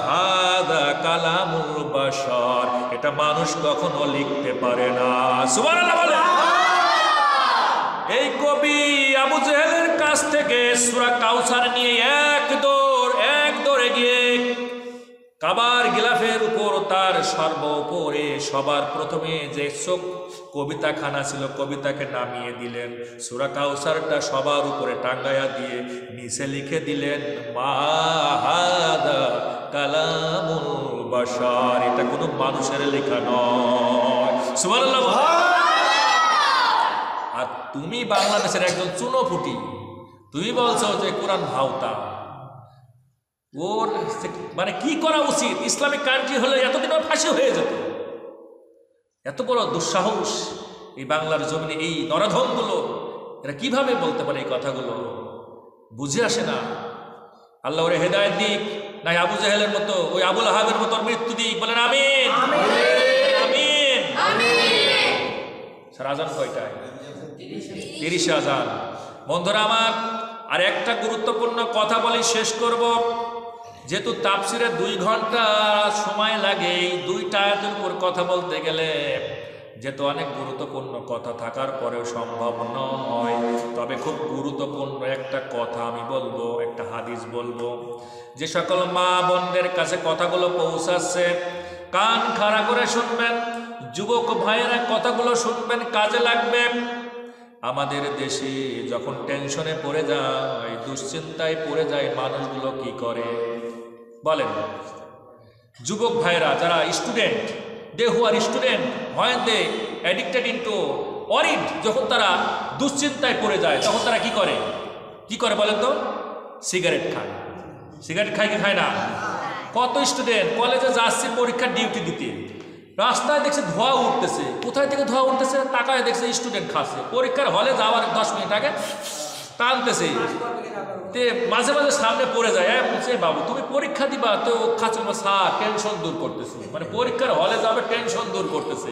হাদা কালামুল বাশার, এটা মানুষ কখনো লিখতে পারে না। সুবহানাল্লাহ বলে। এই কবি আবু জেহেলের কাছ থেকে সূরা কাউসার নিয়ে এক দৌড়ে গিয়ে কাবার গিলাফের উপর, তার সর্বোপরে সবার প্রথমে যে কবিতাখানা ছিল, কবিতাকে নামিয়ে দিলেন। সূরা কাউসারটা সবার উপরে টাঙ্গায়া দিয়ে নিচে লিখে দিলেন মা হাদা কালামুল বাশার, এটা কোনো মানুষের লেখা নয়। সুবহানাল্লাহ। আর তুমি বাংলাদেশের একজন চুনোপুটি, তুমি বলছো যে কোরআন ভাওতা। ওর মানে কি করা উচিত? ইসলামিক কান্ট্রি হলে এতদিন ফাঁসি হয়ে যেত। এত বড় দুঃসাহস এই বাংলার জমিনে এই নরাধমগুলো, এরা কিভাবে বলতে পারে এই কথাগুলো? বুঝে আসে না। আল্লাহ ওরে হেদায়েত দিক, নাই আবু জেহেলের মতো, ওই আবুল আহাবের মতো মৃত্যু দিক। বলেন আমিন, আমিন। স্যার আজান কয়টায়? 30 আজান। বন্ধুরা আমার, আর একটা গুরুত্বপূর্ণ কথা বলে শেষ করব। যেহেতু তাফসিরে 2 ঘন্টা সময় লাগে, এই 2টা আয়াতের উপর কথা বলতে গেলে যেহেতু অনেক গুরুত্বপূর্ণ কথা থাকার পরেও সম্ভব নয়, তবে খুব গুরুত্বপূর্ণ একটা কথা আমি বলবো, একটা হাদিস বলবো। যে সকল মা বোনদের কাছে কথাগুলো পৌঁছাচ্ছে, কান খাড়া করে শুনবেন। যুবক ভাইয়েরা কথাগুলো শুনবেন, কাজে লাগবে। আমাদের দেশে যখন টেনশনে পড়ে যায়, দুশ্চিন্তায় পড়ে যায়, মানুষগুলো কি করে বলেন? যুবক ভাইরা যারা student, they who are student when they addicted into worried, যখন তারা দুশ্চিন্তায় পড়ে যায় তখন তারা কি করে? কি করে বলেন তো? সিগারেট খায়। সিগারেট খায় কি খায় না? কত স্টুডেন্ট কলেজে যাচ্ছে পরীক্ষার ডিউটি দিতে, রাস্তায় দেখছে ধোঁয়া উঠতেছে। কোথায় থেকে ধোঁয়া উঠতেছে? তাকায় দেখছে স্টুডেন্ট খাচ্ছে। পরীক্ষার হলে যাওয়ার 10 মিনিট আগে টানতেছে, মাঝে মাঝে সামনে পড়ে যায়। বলছে বাবু তুমি পরীক্ষা দিবা তো খাচ্ছে, স্যার টেনশন দূর করতেছে। মানে পরীক্ষার হলে যাবে, টেনশন দূর করতেছে।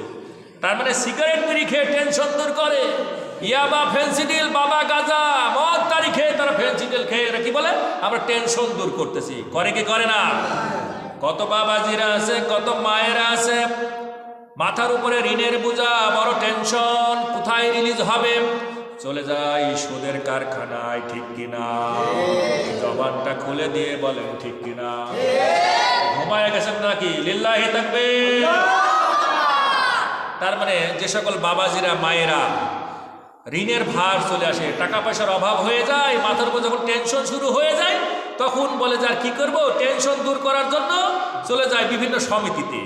তার মানে সিগারেট বিড়ি খেয়ে টেনশন দূর করে। ইয়াবা, ফেন্সিডিল, বাবা গাঁজা, মদ তারি খেয়ে তারা ফেন্সিডিল খেয়ে এরা কি বলে? আমরা টেনশন দূর করতেছি। করে কি করে না? কত বাবাজিরা আছে, কত মায়েরা আছে, মাথার উপরে ঋণের বোঝা, বড় টেনশন, কোথায় রিলিজ হবে, চলে যায় সুদের কারখানায়। ঠিক কিনা? জবানটা খুলে দিয়ে বলেন ঠিক কিনা? ঘুমায় গেছেন নাকি? লিল্লাহি তাকবীর। তার মানে যে সকল বাবাজিরা, মায়েরা ঋণের ভার চলে আসে, টাকা পয়সার অভাব হয়ে যায়, মাথার উপর যখন টেনশন শুরু হয়ে যায়, তখন বলে যে আর কি করব, টেনশন দূর করার জন্য চলে যায় বিভিন্ন সমিতিতে,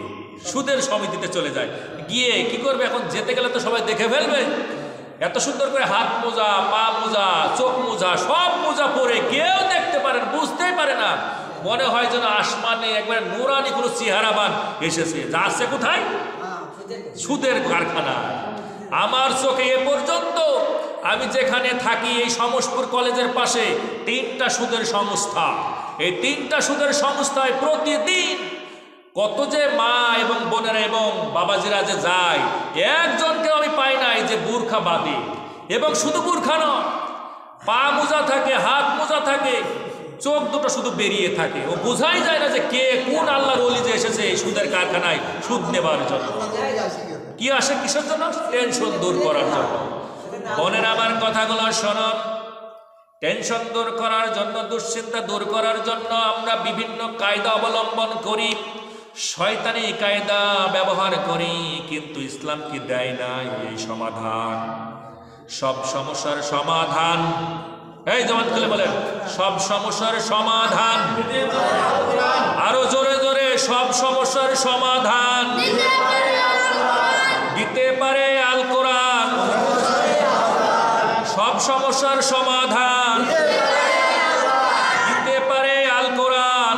সুদের সমিতিতে চলে যায়। গিয়ে কি করবে? এখন যেতে গেলে তো সবাই দেখে ফেলবে। এত সুন্দর করে হাত মোজা, পা মোজা, চোখ মোজা, সব মোজা পরে কেউ দেখতে পারে না, বুঝতেই পারে না। মনে হয় যেন আসমানে একবার নুরানি কোনো চেহারাবান এসেছে। যাচ্ছে কোথায়? সুদের কারখানা। আমার চোখে এ পর্যন্ত, আমি যেখানে থাকি এই সমসপুর কলেজের পাশে 3টা সুদের সংস্থা। এই 3টা সুদের সংস্থায় প্রতিদিন কত যে মা এবং বোনেরা এবং বাবাজিরা যে যায়, একজনকে আমি পাই নাই যে বুরখা বাদে। এবং শুধু বুরখা নয়, পা মোজা থাকে, হাত মোজা থাকে, চোখ দুটো শুধু বেরিয়ে থাকে। ও বোঝাই যায় না যে কে কোন আল্লাহর ওলি যে এসেছে এই সুদের কারখানায় সুদ নেবার জন্য। কি আসে কিসের জন্য? টেনশন দূর করার জন্য। বোনের আমার কথাগুলো শোনো, টেনশন দূর করার জন্য, দুশ্চিন্তা দূর করার জন্য আমরা বিভিন্ন কায়দা অবলম্বন করি, শয়তানি কায়দা ব্যবহার করি, কিন্তু ইসলাম কি দেয় না এই সমাধান? সব সমস্যার সমাধান, এই জবান খুলে বলেন, সব সমস্যার সমাধান। আরো জোরে জোরে, সব সমস্যার সমাধান দিতে পারে আল কোরআন। সব সমস্যার সমাধান দিতে পারে আল কোরআন।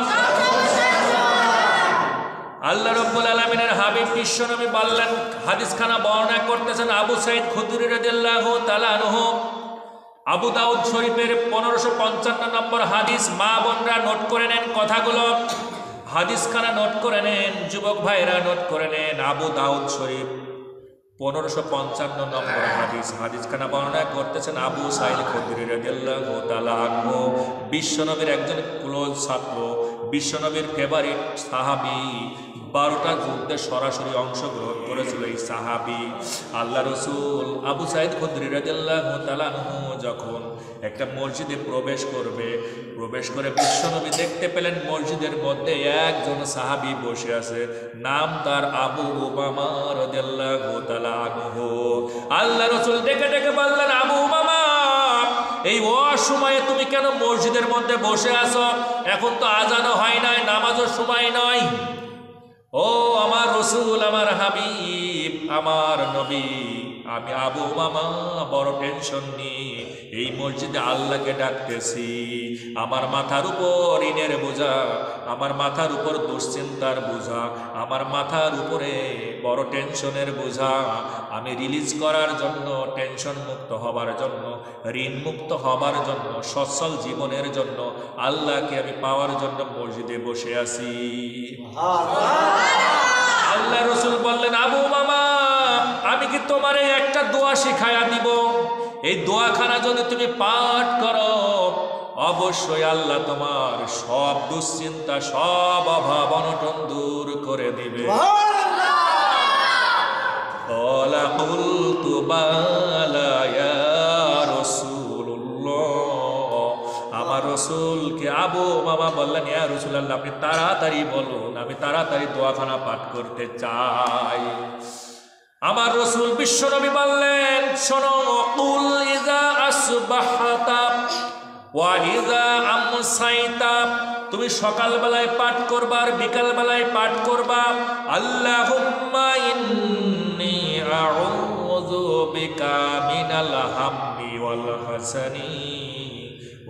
আল্লাহ রাব্বুল আলামিনের হাবিব বিশ্বনবী বললেন, হাদিসখানা বর্ণনা করতেছেন আবু সাঈদ খুদরি রাদিয়াল্লাহু তাআলা আনহু, আবু দাউদ শরীফের 1555 নম্বর হাদিস। মা বোনরা নোট করে নেন কথাগুলো, হাদিসখানা নোট করে নেন, যুবক ভাইরা নোট করে নেন। আবু দাউদ শরীফ 1555 নম্বর হাদিসখানা বর্ণনা করতেছেন আবু সাঈদ খুদরি রাদিয়াল্লাহু তাআলা আনহু, বিশ্বনবীর একজন ক্লোজ ছাত্র, বিশ্বনবীর ফেভারিট সাহাবী, 12টা যুদ্ধে সরাসরি অংশগ্রহণ করেছিল এই সাহাবী। আল্লাহ রসুল আবু সাঈদ খুদরি রাদিয়াল্লাহু তাআলা আনহু যখন একটা মসজিদে প্রবেশ করে বিশ্বনবী দেখতে পেলেন মসজিদের মধ্যে একজন সাহাবী বসে আছে, নাম তার আবু উমামা রাদিয়াল্লাহু তাআলা আনহু। আল্লাহ রসুল ডেকে ডেকে বললেন, আবু উমামা, এই অসময়ে তুমি কেন মসজিদের মধ্যে বসে আছো? এখন তো আজানও হয় নাই, নামাজের সময় নয়। ও আমার রসুল, আমার হাবিব, আমার নবী, আমি আবু উমামা বড় টেনশন নিয়ে এই মসজিদে আল্লাহকে ডাকতেছি। আমার মাথার উপর ঋণের বোঝা, আমার মাথার উপর দুশ্চিন্তার বোঝা, আমার মাথার উপরে বড় টেনশনের বোঝা। আমি রিলিজ করার জন্য, টেনশন মুক্ত হবার জন্য, ঋণ মুক্ত হবার জন্য, সচ্ছল জীবনের জন্য, আল্লাহকে আমি পাওয়ার জন্য মসজিদে বসে আছি। আল্লাহ রসুল বললেন, আবু উমামা, আমি কি তোমারে একটা দোয়া শিখায়া দিব? এই দোয়াখানা যদি তুমি পাঠ করো, অবশ্যই আল্লাহ তোমার সব দুশ্চিন্তা, সব অভাব অনটন দূর করে দিবে। আমার রসুলকে আবু মামা বললেন, ইয়া রাসূলুল্লাহ, আপনি তাড়াতাড়ি বলুন, আমি তাড়াতাড়ি দোয়াখানা পাঠ করতে চাই। আমার রসুল বিশ্বনবী বললেন, শোনো, কুল ইযা আসবাহতা ওয়া ইযা আমসাইতা, তুমি সকালবেলায় পাঠ করবা আর বিকালবেলায় পাঠ করবা, আল্লাহুম্মা ইন্নী আউযু বিকা মিনাল হাম্মি ওয়াল হাসানি।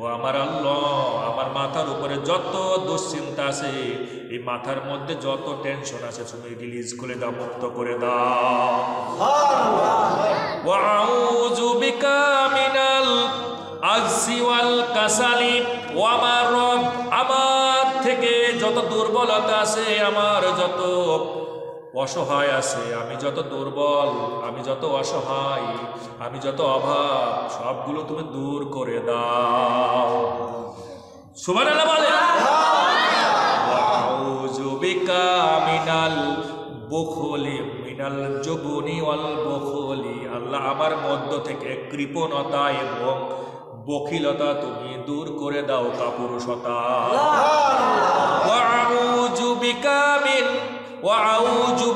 ও আমার আল্লাহ, আমার মাথার উপরে যত দুশ্চিন্তা আছে, এই মাথার মধ্যে যত টেনশন আছে, তুমি রিলিজ করে দাও, মুক্ত করে দাও। ওয়া আউযু বিকা মিনাল আজসি ওয়াল কাসালি, ও আমার রব, আমার থেকে যত দুর্বলতা আছে, আমার যত অসহায় আছে, আমি যত দুর্বল, আমি যত অসহায়, আমি যত অভাব, সবগুলো তুমি দূর করে দাও। সুবহানাল্লাহ বলে। ওয়াউযু বিকা মিনাল বুখলি মিনাল জুবনি ওয়াল বুখলি, আল্লাহ আমার মধ্য থেকে কৃপণতা এবং বখিলতা তুমি দূর করে দাও, কাপুরুষতা। ওয়াউযু বিকা মিন ওয়াউযু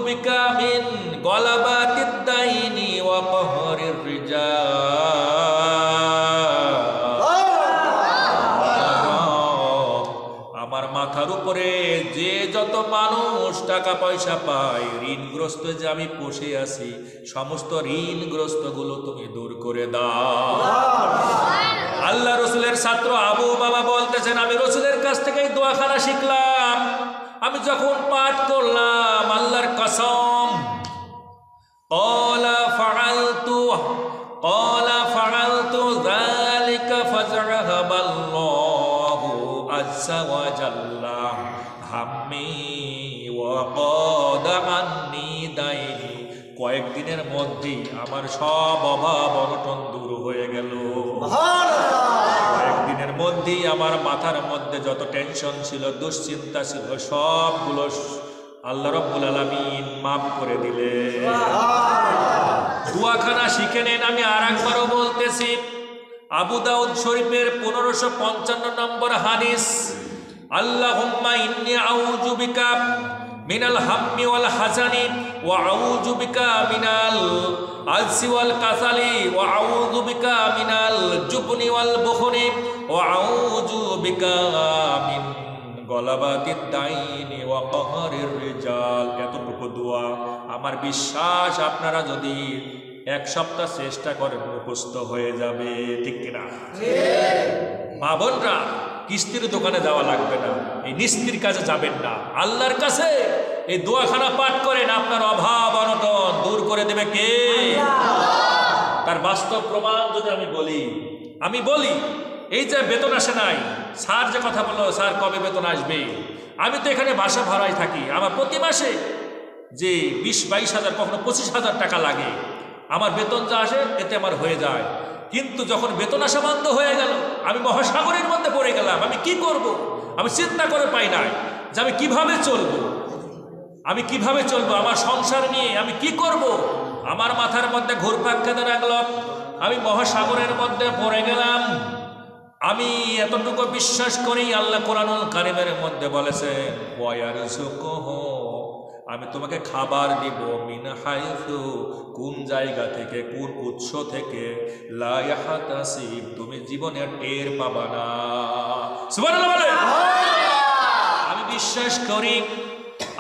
বিকা মিন গলাবাতিদ দাইনি ওয়া কহরির রিজাল। আমার মাথার উপরে যে যত মানুষ টাকা পয়সা পায়, ঋণগ্রস্ত যে আমি বসে আছি, সমস্ত ঋণগ্রস্ত গুলো তুমি দূর করে দাও। আল্লাহ রসুলের ছাত্র আবু উমামা বলতেছেন, আমি রসুলের কাছ থেকে এই দোয়াখানা শিখলাম। আমি যখন পাঠ করলাম, আল্লাহর কসম, ক্বালা ফাআলতু যালিকা ফাযহাবাল্লাহু আযজা ওয়া জাল্লা হাম্মি ওয়া ক্বাদা আন্নী দাইনি। কয়েকদিনের মধ্যেই আমার সব অভাব অনটন দূর হয়ে গেল। কয়েকদিনের মধ্যেই আমার মাথার মধ্যে যত টেনশন ছিল, দুশ্চিন্তা ছিল, সবগুলো আল্লাহ রাব্বুল আলামিন মাফ করে দিলে। দোয়াখানা শিখে নেন। আমি আরেকবারও বলতেছি, আবু দাউদ শরীফের 1555 নম্বর হাদিস, আল্লাহুম্মা ইন্নী আউযু বিকা মিনাল হাম্মি ওয়াল হাসানি ওয়া আউযু বিকা মিনাল আজসি ওয়াল কাসালি ওয়া আউযু বিকা মিনাল জুবনি ওয়াল বুখলি ওয়া আউযু বিকা মিন গলাবাতিদ দাইনি ওয়া কহরির রিজাল। এতটুকু দোয়া আমার বিশ্বাস আপনারা যদি এক সপ্তাহ চেষ্টা করেন, মুখস্থ হয়ে যাবে। ঠিক কিনা? মা বোনরা, কিস্তির দোকানে যাওয়া লাগবে না, এই নিস্তির কাজে যাবেন না, আল্লাহর কাছে এই দোয়াখানা পাঠ করেন, আপনার অভাব অনটন দূর করে দেবে কে? তার বাস্তব প্রমাণ যদি আমি বলি, এই যে বেতন আসে নাই, স্যার যে কথা বললো, স্যার কবে বেতন আসবে? আমি তো এখানে বাসা ভাড়ায় থাকি, আমার প্রতি মাসে যে 20-22 হাজার, কখনো 25,000 টাকা লাগে, আমার বেতন যা আসে এতে আমার হয়ে যায়। কিন্তু যখন বেতন আসা বন্ধ হয়ে গেল, আমি মহাসাগরের মধ্যে পড়ে গেলাম। আমি কি করব? আমি চিন্তা করে পাই নাই যে আমি কিভাবে চলবো, আমি কিভাবে চলবো, আমার সংসার নিয়ে আমি কি করব। আমার মাথার মধ্যে ঘুরপাক খেতে লাগলো, আমি মহাসাগরের মধ্যে পড়ে গেলাম। আমি এতটুকু বিশ্বাস করি, আল্লাহ কোরআনুল কারীমের মধ্যে বলেছে, ওয়ায়ারযুকুহু, আমি তোমাকে খাবার দিব, মিন হাইসু, কোন জায়গা থেকে, কোন উৎস থেকে, লা ইয়াহতাসিব, তুমি জীবনে টের পাবা না। সুবহানাল্লাহ বলে। আমি বিশ্বাস করি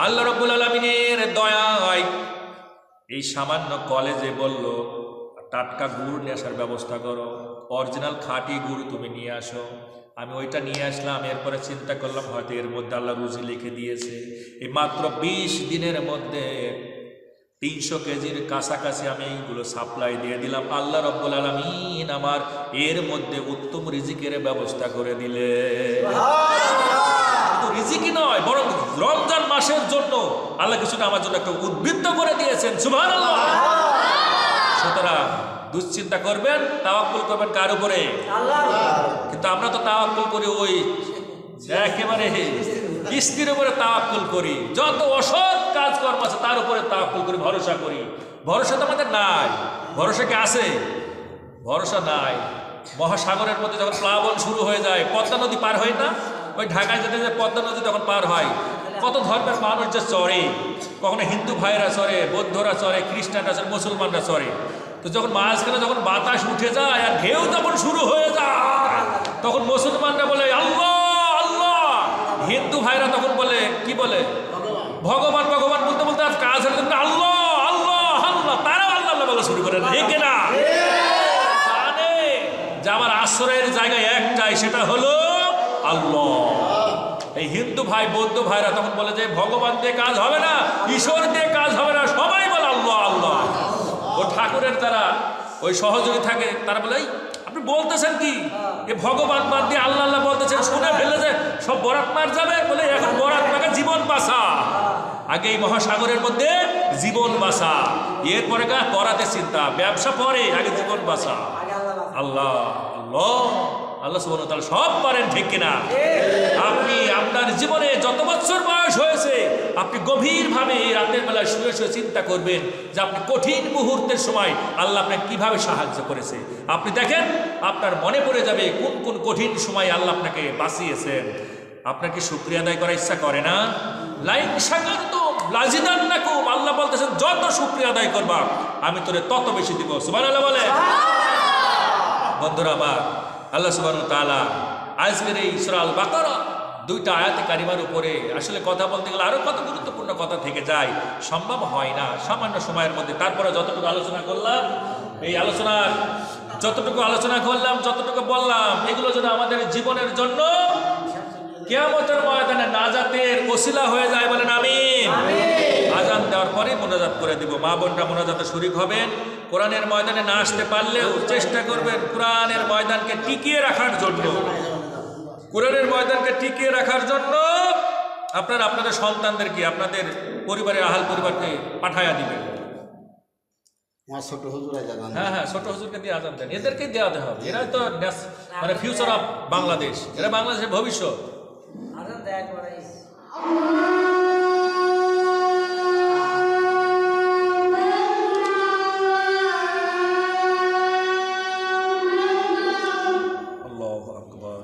আল্লাহ রাব্বুল আলামিনের দয়ায় এই সামান্য কলেজে বলল, টাটকা গুড় নিয়ে আসার ব্যবস্থা করো, অরিজিনাল খাঁটি গুড় তুমি নিয়ে আসো। আমি ওইটা নিয়ে আসলাম। এরপরে চিন্তা করলাম হয়তো এর মধ্যে আল্লাহ রুজি লিখে দিয়েছে। এই মাত্র 20 দিনের মধ্যে 300 কেজির কাছাকাছি আমি এইগুলো সাপ্লাই দিয়ে দিলাম। আল্লাহ রাব্বুল আলামিন আমার এর মধ্যে উত্তম রিজিকের ব্যবস্থা করে দিলে। কিন্তু রিজিকই নয়, বরং রমজান মাসের জন্য আল্লাহ কিছুটা আমার জন্য একটা উদ্বৃত্ত করে দিয়েছেন। সুবহানাল্লাহ। সুতরাং দুশ্চিন্তা করবেন, তাওয়াক্কুল করবেন কার উপরে? আল্লাহর। কিন্তু আমরা তো তাওয়াক্কুল করি ওই একেবারে কিস্তির উপরে তাওয়াক্কুল করি। যত অসৎ কাজকর্ম আছে তার উপরে তাওয়াক্কুল করি, ভরসা করি। ভরসা তো আমাদের নাই। ভরসা কি আছে? ভরসা নাই। মহাসাগরের মধ্যে যখন প্লাবন শুরু হয়ে যায়, পদ্মা নদী পার হয় না? ওই ঢাকায় যেতে যে পদ্মা নদী তখন পার হয়, কত ধর্মের মানুষ যে চড়ে, কখনো হিন্দু ভাইরা চড়ে, বৌদ্ধরা চড়ে, খ্রিস্টানরা চড়ে, মুসলমানরা চড়ে। তো যখন মাঝখানে যখন বাতাস উঠে যায় আর ঢেউ যখন শুরু হয়ে যায়, তখন মুসলমানরা বলে আল্লাহ আল্লাহ, হিন্দু ভাইরা তখন বলে কি বলে? ভগবান ভগবান বলতে বলতে আজ কাজ হয়ে যাবে, আল্লাহ আল্লাহ আল্লাহ, তারাও আল্লাহ আল্লাহ বলা শুরু করে। ঠিক না? জানে যে আমার আশ্রয়ের জায়গায় একটাই, সেটা হলো আল্লাহ। এই হিন্দু ভাই বৌদ্ধ ভাইরা তখন বলে যে ভগবান দিয়ে কাজ হবে না, ঈশ্বর দিয়ে কাজ হবে না, সবাই বলে আল্লাহ আল্লাহ। ও ঠাকুরের যারা ওই সহযোগী থাকে তারা বলে আপনি বলতেছেন কি, এ ভগবান বাদ দিয়ে আল্লাহ আল্লাহ বলতেছেন, শুনে ফেলে যে সব বরাত মার যাবে। বলে এখন বরাত মাকে জীবন বাঁচা, আগে এই মহাসাগরের মধ্যে জীবন বাঁচা, এরপরে পরাতে চিন্তা, ব্যবসা পরে, আগে জীবন বাঁচা। আল্লাহ আল্লাহ আল্লাহ সুবহানাহু ওয়া তাআলা সব পারেন। ঠিক কিনা? আপনি আপনার জীবনে যত বছর বয়স হয়েছে, আপনি গভীরভাবে রাতের বেলায় শুয়ে শুয়ে চিন্তা করবেন যে আপনি কঠিন মুহূর্তের সময় আল্লাহ আপনাকে কিভাবে সাহায্য করেছে। আপনি দেখেন, আপনার মনে পড়ে যাবে কোন কোন কঠিন সময় আল্লাহ আপনাকে বাঁচিয়েছেন। আপনার কি শুকরিয়া আদায় করার ইচ্ছা করে না? লাইন শাকারতুম লাযিদান্নাকুম, আল্লাহ বলতেছেন যত শুকরিয়া আদায় করবা আমি তোরে তত বেশি দিব। সুবহানাল্লাহ বলে। বন্ধুরা আমার, আল্লাহ সুবহানাহু ওয়া তাআলা আজকের এই সূরা আল বাকারা 2টা আয়াতে কারিমার উপরে আসলে কথা বলতে গেলে আরো কত গুরুত্বপূর্ণ কথা থেকে যায়, সম্ভব হয় না সামান্য সময়ের মধ্যে। তারপরে যতটুকু আলোচনা করলাম, এই আলোচনার যতটুকু আলোচনা করলাম, যতটুকু বললাম, এগুলো যেন আমাদের জীবনের জন্য কিয়ামতের ময়দানে নাজাতের ওসিলা হয়ে যায়। বলেন আমিন। আযান দেওয়ার পরে মোনাজাত করে দিব। মা বোনরা মোনাজাতে শরীক হবেন। কোরআনের ময়দানে না আসতে পারলেও চেষ্টা করবেন কোরআনের ময়দানকে টিকিয়ে রাখার জন্য। কোরআনের ময়দানকে টিকিয়ে রাখার জন্য আপনারা আপনাদের সন্তানদেরকে, আপনাদের পরিবারের আহাল পরিবারকে পাঠায়া দিবেন। হ্যাঁ হ্যাঁ, ছোট হুজুরকে দিয়ে আযান দেন, এদেরকে দেওয়াতে হবে। এরাই তো মানে ফিউচার অফ বাংলাদেশ, এরা বাংলাদেশের ভবিষ্যৎ। আল্লাহু আকবার।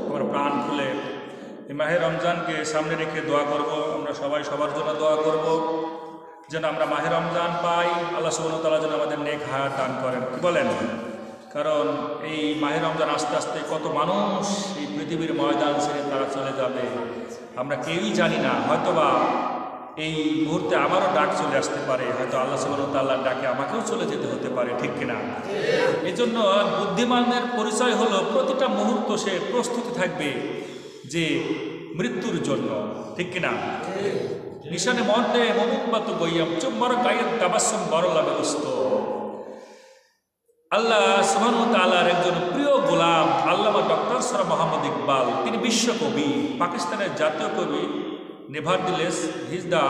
আমরা প্রাণ খুলে এই মাহে রমজানকে সামনে রেখে দোয়া করব। আমরা সবাই সবার জন্য দোয়া করব যেন আমরা মাহে রমজান পাই। আল্লাহ সুবহানাহু ওয়া তাআলা যেন আমাদের নেক হায়াত দান করেন, কি বলেন? কারণ এই মাহে রমজান আস্তে আস্তে কত মানুষ এই পৃথিবীর ময়দান ছেড়ে তারা চলে যাবে আমরা কেউই জানি না। হয়তোবা এই মুহূর্তে আমারও ডাক চলে আসতে পারে, হয়তো আল্লাহ সুবহানাহু ওয়া তাআলার ডাকে আমাকেও চলে যেতে হতে পারে, ঠিক কিনা? এই জন্য বুদ্ধিমানের পরিচয় হলো প্রতিটা মুহূর্ত সে প্রস্তুতি থাকবে যে মৃত্যুর জন্য, ঠিক কিনা? নিশানে মর্দে মমুম্বাতু গইয়াম চুম্বর গায়ের তাবাসসুম বরলা ব্যবস্থ। আল্লাহ সুবহানাহু ওয়া তাআলার একজন প্রিয় গোলাম আল্লামা ডক্টর সর মোহাম্মদ ইকবাল, তিনি বিশ্বকবি, পাকিস্তানের জাতীয় কবি, nevertheless he is the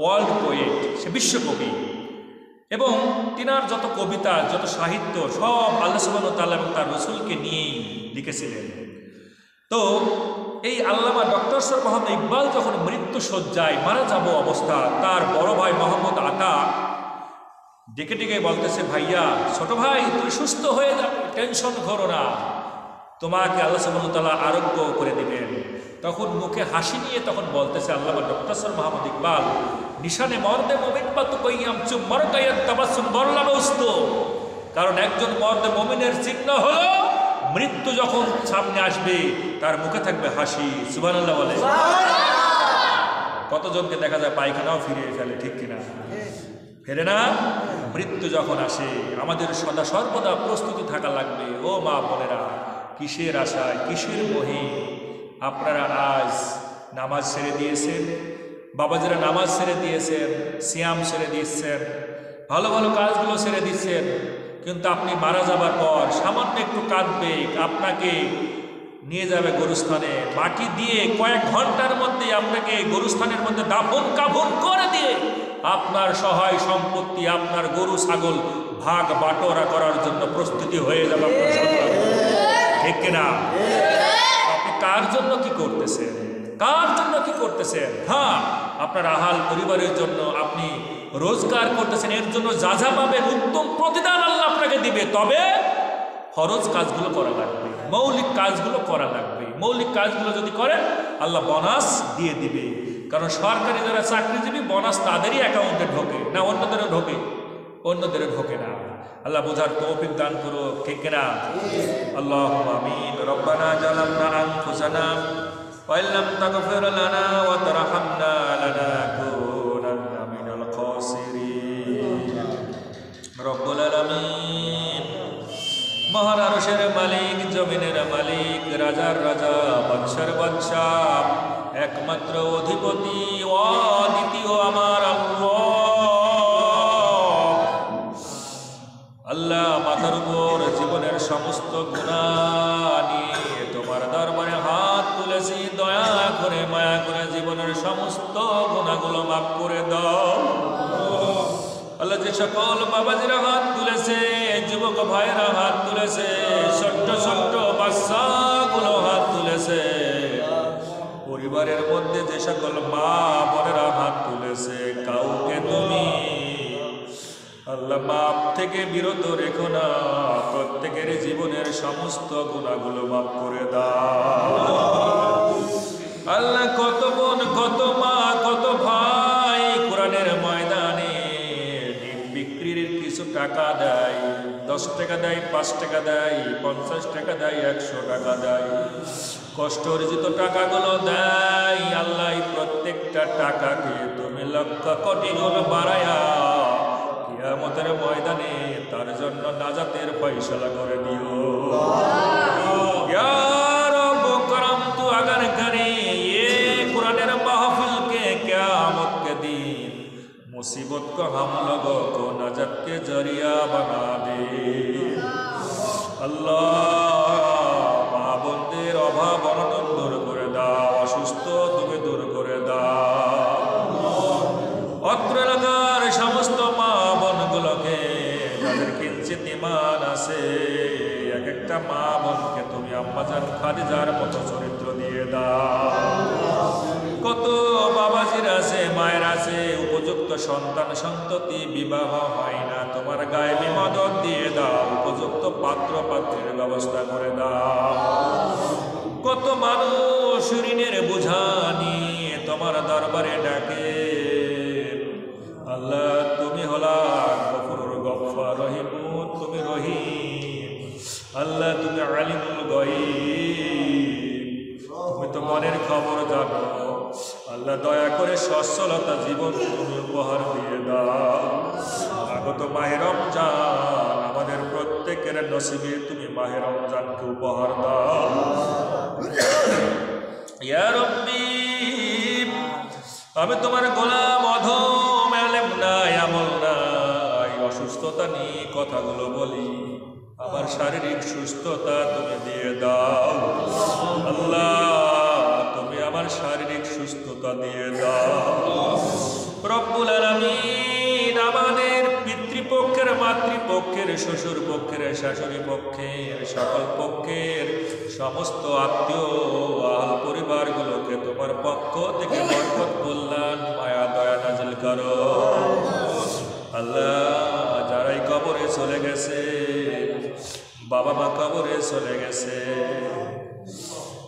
world poet, সে বিশ্বকবি। এবং তিনার যত কবিতা যত সাহিত্য সব আল্লাহ সুবহানাহু ওয়া তাআলা এবং তার রাসূলকে নিয়েই লিখেছিলেন। তো এই আল্লামা ডক্টর সর মোহাম্মদ ইকবাল যখন মৃত্যু শয্যায় মারা যাব অবস্থা, তার বড় ভাই মোহাম্মদ আতা ডেকে ডেকে বলতেছে, ভাইয়া ছোট ভাই তুই সুস্থ হয়ে যাবে, টেনশন করো না, তোমাকে আল্লাহ সুবহানাহু ওয়া তাআলা আরোগ্য করে দিবেন। তখন মুখে হাসি নিয়ে তখন বলতেছে আল্লামা ডক্টর সর মোহাম্মদ ইকবাল, নিশানে মর্দে মুমিন বাতু কইয়াম চুম মরকায়াত তাবাসসুম বরলা ব্যস্ত। কারণ একজন মর্দে মুমিনের চিহ্ন হলো মৃত্যু যখন সামনে আসবে তার মুখে থাকবে হাসি। সুবহানাল্লাহ বলে। কতজনকে দেখা যায় পায়খানাও ফিরিয়ে ফেলে, ঠিক কিনা? ফেরে না? মৃত্যু যখন আসে আমাদের সদা সর্বদা প্রস্তুতি থাকা লাগবে। ও মা বোনেরা, কিসের আশায় কিসের মোহে আপনারা আজ নামাজ ছেড়ে দিয়েছেন? বাবাজিরা নামাজ ছেড়ে দিয়েছেন, সিয়াম ছেড়ে দিয়েছেন, ভালো ভালো কাজগুলো ছেড়ে দিচ্ছেন, কিন্তু আপনি মারা যাবার পর সামান্য একটু কাঁদবে, আপনাকে নিয়ে যাবে গরুস্থানে, মাটি দিয়ে কয়েক ঘন্টার মধ্যে আপনাকে গরুস্থানের মধ্যে দাফন কাফন করে দিয়ে আপনার সহায় সম্পত্তি, আপনার গরু ছাগল ভাগ বাটোয়ারা করার জন্য প্রস্তুতি হয়ে যাবে আপনার সন্তান, ঠিক কিনা? আপনি কার জন্য কি করতেছেন? কার জন্য কি করতেছেন? হ্যাঁ, আপনার আহাল পরিবারের জন্য আপনি রোজগার করতেছেন, এর জন্য যা যা পাবেন উত্তম প্রতিদান আল্লাহ আপনাকে দিবে। তবে ফরজ কাজগুলো করা লাগবে, মৌলিক কাজগুলো করা লাগবে। মৌলিক কাজগুলো যদি করেন আল্লাহ বোনাস দিয়ে দিবে। কারণ সরকারি যারা চাকরিজীবী বোনাস তাদেরই অ্যাকাউন্টে ঢোকে না, অন্যদেরও ঢোকে, অন্যদেরও ঢোকে না। আল্লাহ বোঝার তৌফিক দান করো, ঠিক কিনা? আল্লাহুম্মা আমিন। রব্বানা জালামনা আনফুসানা ওয়া ইল্লাম তাগফির লানা ওয়া তারহামনা লানাকুনান্না মিনাল খাসিরিন। রব্বুল আলামিন, মহান আরশের মালিক, জমিনের মালিক, রাজার রাজা, বাদশার বাদশাহ, একমাত্র অধিপতি অদ্বিতীয় আমার আল্লাহ, মাথার উপর জীবনের সমস্ত গুনাহ নিয়ে তোমার দরবারে হাত তুলেছি। দয়া করে মায়া করে জীবনের সমস্ত গুনাহগুলো মাফ করে দাও আল্লাহ। যে সকল বাবাজিরা হাত তুলেছে, যুবক ভাইরা হাত তুলেছে, ছোট্ট ছোট্ট বাচ্চাগুলো হাত তুলেছে, পরিবারের মধ্যে যে সকল মা বোনেরা হাত তুলেছে, কাউকে তুমি আল্লাহ মাপ থেকে বিরত রেখো না। প্রত্যেকের জীবনের সমস্ত গুনাহগুলো মাফ করে দাও আল্লাহ। কত বোন, কত মা, কত ভাই কোরআনের ময়দানে ডিম বিক্রির কিছু টাকা দেয়, 10 টাকা দেয়, 5 টাকা দেয়, 50 টাকা দেয়, 100 টাকা দেয়, কষ্ট অর্জিত টাকাগুলো দেয়। আল্লাহ প্রত্যেকটা টাকাকে তুমি লক্ষ কোটি গুণ বাড়ায়া কিয়ামতের ময়দানে তার জন্য নাজাতের ফয়সালা করে দিও। ইয়া রব করম তু अगर करे ये कुरान महफिल के क़यामत के दिन मुसीबत को हम लोगों को नजत के जरिया बना दे আল্লাহ। মা বোনদের অভাব অনটন দূর করে দাও, অসুস্থ তুমি দূর করে দাও। অত্র এলাকার সমস্ত মা বোনগুলোকে যাদের কিঞ্চিত ঈমান আছে, এক একটা মা বোনকে তুমি আম্মাজান খাদিজার মতো চরিত্র দিয়ে দাও। কত বাবাজির আছে, মায়ের আছে, উপযুক্ত সন্তান সন্ততি বিবাহ হয় না, তোমার গায়েবী মদদ দিয়ে দাও, উপযুক্ত পাত্র পাত্রের ব্যবস্থা করে দাও। কত মানুষ ঋণের বোঝা নিয়ে তোমার দরবারে ডাকে, আল্লাহ তুমি হলা গফুর গফফার রহিমুন, তুমি রহিম, আল্লাহ তুমি আলিমুল গায়ব, তুমি তো মনের খবর জানো। আল্লাহ দয়া করে সচ্ছলতা জীবন তুমি উপহার দিয়ে দাও। আগত মাহে রমজান আমাদের প্রত্যেকের নসিবে তুমি মাহে রমজানকে উপহার দাও। ইয়া রব্বি, আমি তোমার গোলাম, অধম, এলেম নাই, আমল নাই, অসুস্থতা নিয়ে কথাগুলো বলি, আমার শারীরিক সুস্থতা তুমি দিয়ে দাও। আল্লাহ তুমি আমার শারীরিক সুস্থতা দিয়ে দাও। রব্বুল আলামিন আমাদের পিতৃপক্ষের, মাতৃপক্ষের, শ্বশুর পক্ষের, শাশুড়ি পক্ষের, সকল পক্ষের সমস্ত আত্মীয় আল পরিবারগুলোকে তোমার পক্ষ থেকে বরকত, কল্যাণ, মায়া, দয়া নাজিল করো। আল্লাহ যারাই কবরে চলে গেছে, বাবা মা কবরে চলে গেছে,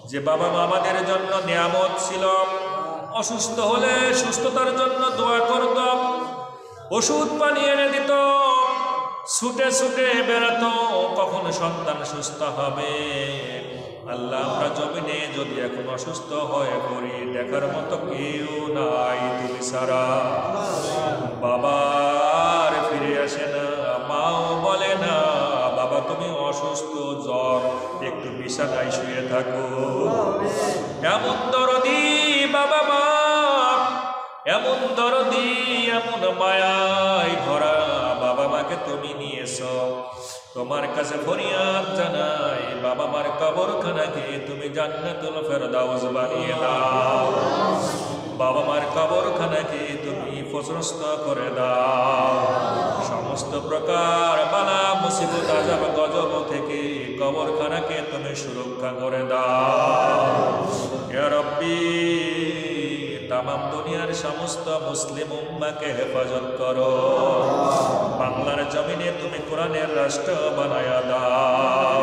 যে বাবা মা আমাদের জন্য নিয়ামত ছিল, অসুস্থ হলে সুস্থতার জন্য দোয়া করত, ওষুধ পানি এনে দিত, ছুটে ছুটে বেড়াতো কখন সন্তান সুস্থ হবে। আল্লাহ আমরা জমিনে যদি এখন অসুস্থ হয়ে পড়ি, দেখার মতো কেউ নাই তুমি ছাড়া। বাবার ফিরে আসে না, মাও বলে না বাবা তুমি অসুস্থ, জ্বর, একটু বিছানায় শুয়ে থাকো। এমন দরদি বাবা মা, এমন দরদি, এমন মায়ায় ভরা বাবা মাকে তুমি নিয়েছ। তোমার কাছে ফরিয়াদ জানাই, বাবা মার কবরখানাকে তুমি জান্নাতুল ফেরদাউস বানিয়ে দাও। বাবা মার কবরখানাকে তুমি প্রশস্ত করে দাও। সমস্ত প্রকার বালা মুসিবত, আযাব, গজব থেকে কবরখানাকে তুমি সুরক্ষা করে দাও। ইয়া রব্বি, তামাম দুনিয়ার সমস্ত মুসলিম উম্মাকে হেফাজত করো। বাংলার জমিনে তুমি কোরআনের রাষ্ট্র বানায়া দাও।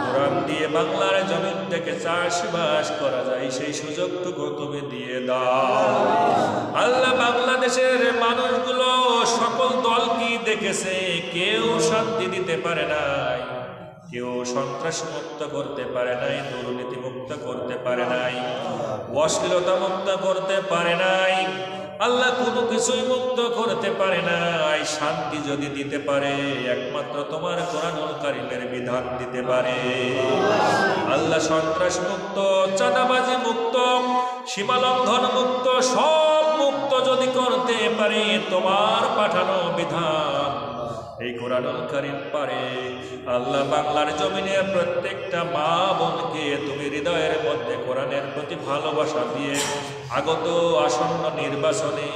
কোরআন দিয়ে বাংলার জমিন থেকে চাষবাস করা যায়, সেই সুযোগটুকু তুমি দিয়ে দাও। আল্লাহ বাংলাদেশের মানুষগুলো সকল দল কি দেখেছে, কেউ শান্তি দিতে পারে নাই, কেউ সন্ত্রাস মুক্ত করতে পারে নাই, দুর্নীতি মুক্ত করতে পারে নাই, অশ্লীলতা মুক্ত করতে পারে নাই। আল্লাহ কোনো কিছুই মুক্ত করতে পারে নাই। শান্তি যদি দিতে পারে একমাত্র তোমার কোরআনুল কারীমের বিধান দিতে পারে। আল্লাহ সন্ত্রাস মুক্ত, চাঁদাবাজি মুক্ত, সীমালঙ্ঘন মুক্ত, সব মুক্ত যদি করতে পারে তোমার পাঠানো বিধান, এই কোরআনুল কারীম পারে। আল্লাহ বাংলার জমিনে প্রত্যেকটা মা বোনকে তুমি হৃদয়ের মধ্যে কোরআনের প্রতি ভালোবাসা দিয়ে আগত আসন্ন নির্বাচনে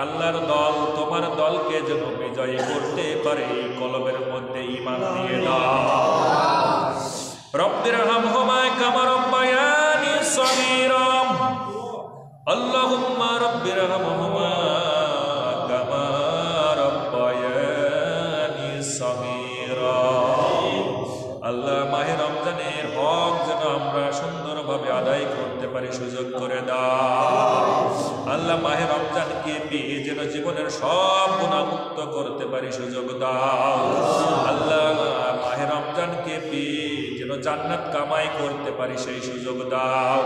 আল্লাহর দল, তোমার দলকে যেন বিজয়ী করতে পারে, কলবের মধ্যে ঈমান দিয়ে দাও। রব্বির হামহুমা কামা রাব্বায়ানি সগীরা, আল্লাহুম্মা রব্বির হামহুমা কামা রাব্বায়ানি সগীরা। আল্লাহ মাহে রমজানের হক যেন আমরা সুন্দরভাবে আদায় করতে পারি, সুযোগ করে দাও। আল্লাহ মাহে রমজানকে পেয়ে যেন জীবনের সব গুনাহ মুক্ত করতে পারি, সুযোগ দাও। আল্লাহ মাহে রমজানকে পেয়ে যেন জান্নাত কামাই করতে পারি, সেই সুযোগ দাও।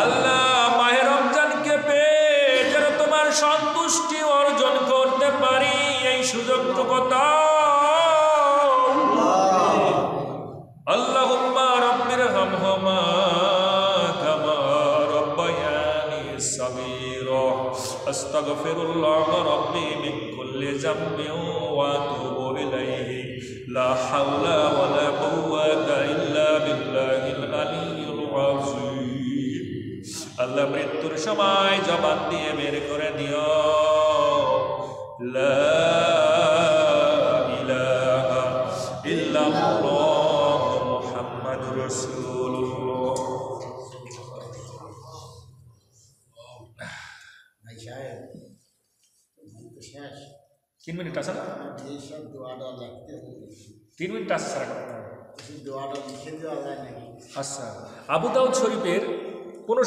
আল্লাহ মাহে রমজানকে পেয়ে যেন তোমার সন্তুষ্টি অর্জন করতে পারি, এই সুযোগটুকু দাও। আল্লাহুম্মা রব্বির হামহুমা কামা রাব্বায়ানি সগীরা, আস্তাগফিরুল্লাহ রাব্বি মিন কুল্লি যামবিন ওয়া আতুবু ইলাইহি, লা হাওলা ওয়ালা কুওয়াতা ইল্লা বিল্লাহিল আলিয়্যিল আযীম। আল্লাহ মৃত্যুর সময় জবান দিয়ে বের করে দিও, লা ইলাহা ইল্লাল্লাহ মুহাম্মাদুর রাসূলুল্লাহ। ভাই সাহেব শেষ 3 মিনিট আছে না? এইসব দোয়াটা লিখতে হবে 3 মিনিট আছে স্যার এখন। দোয়াটা লিখে দেওয়া যায় নাকি? আচ্ছা, আবু দাউদ শরীফের 15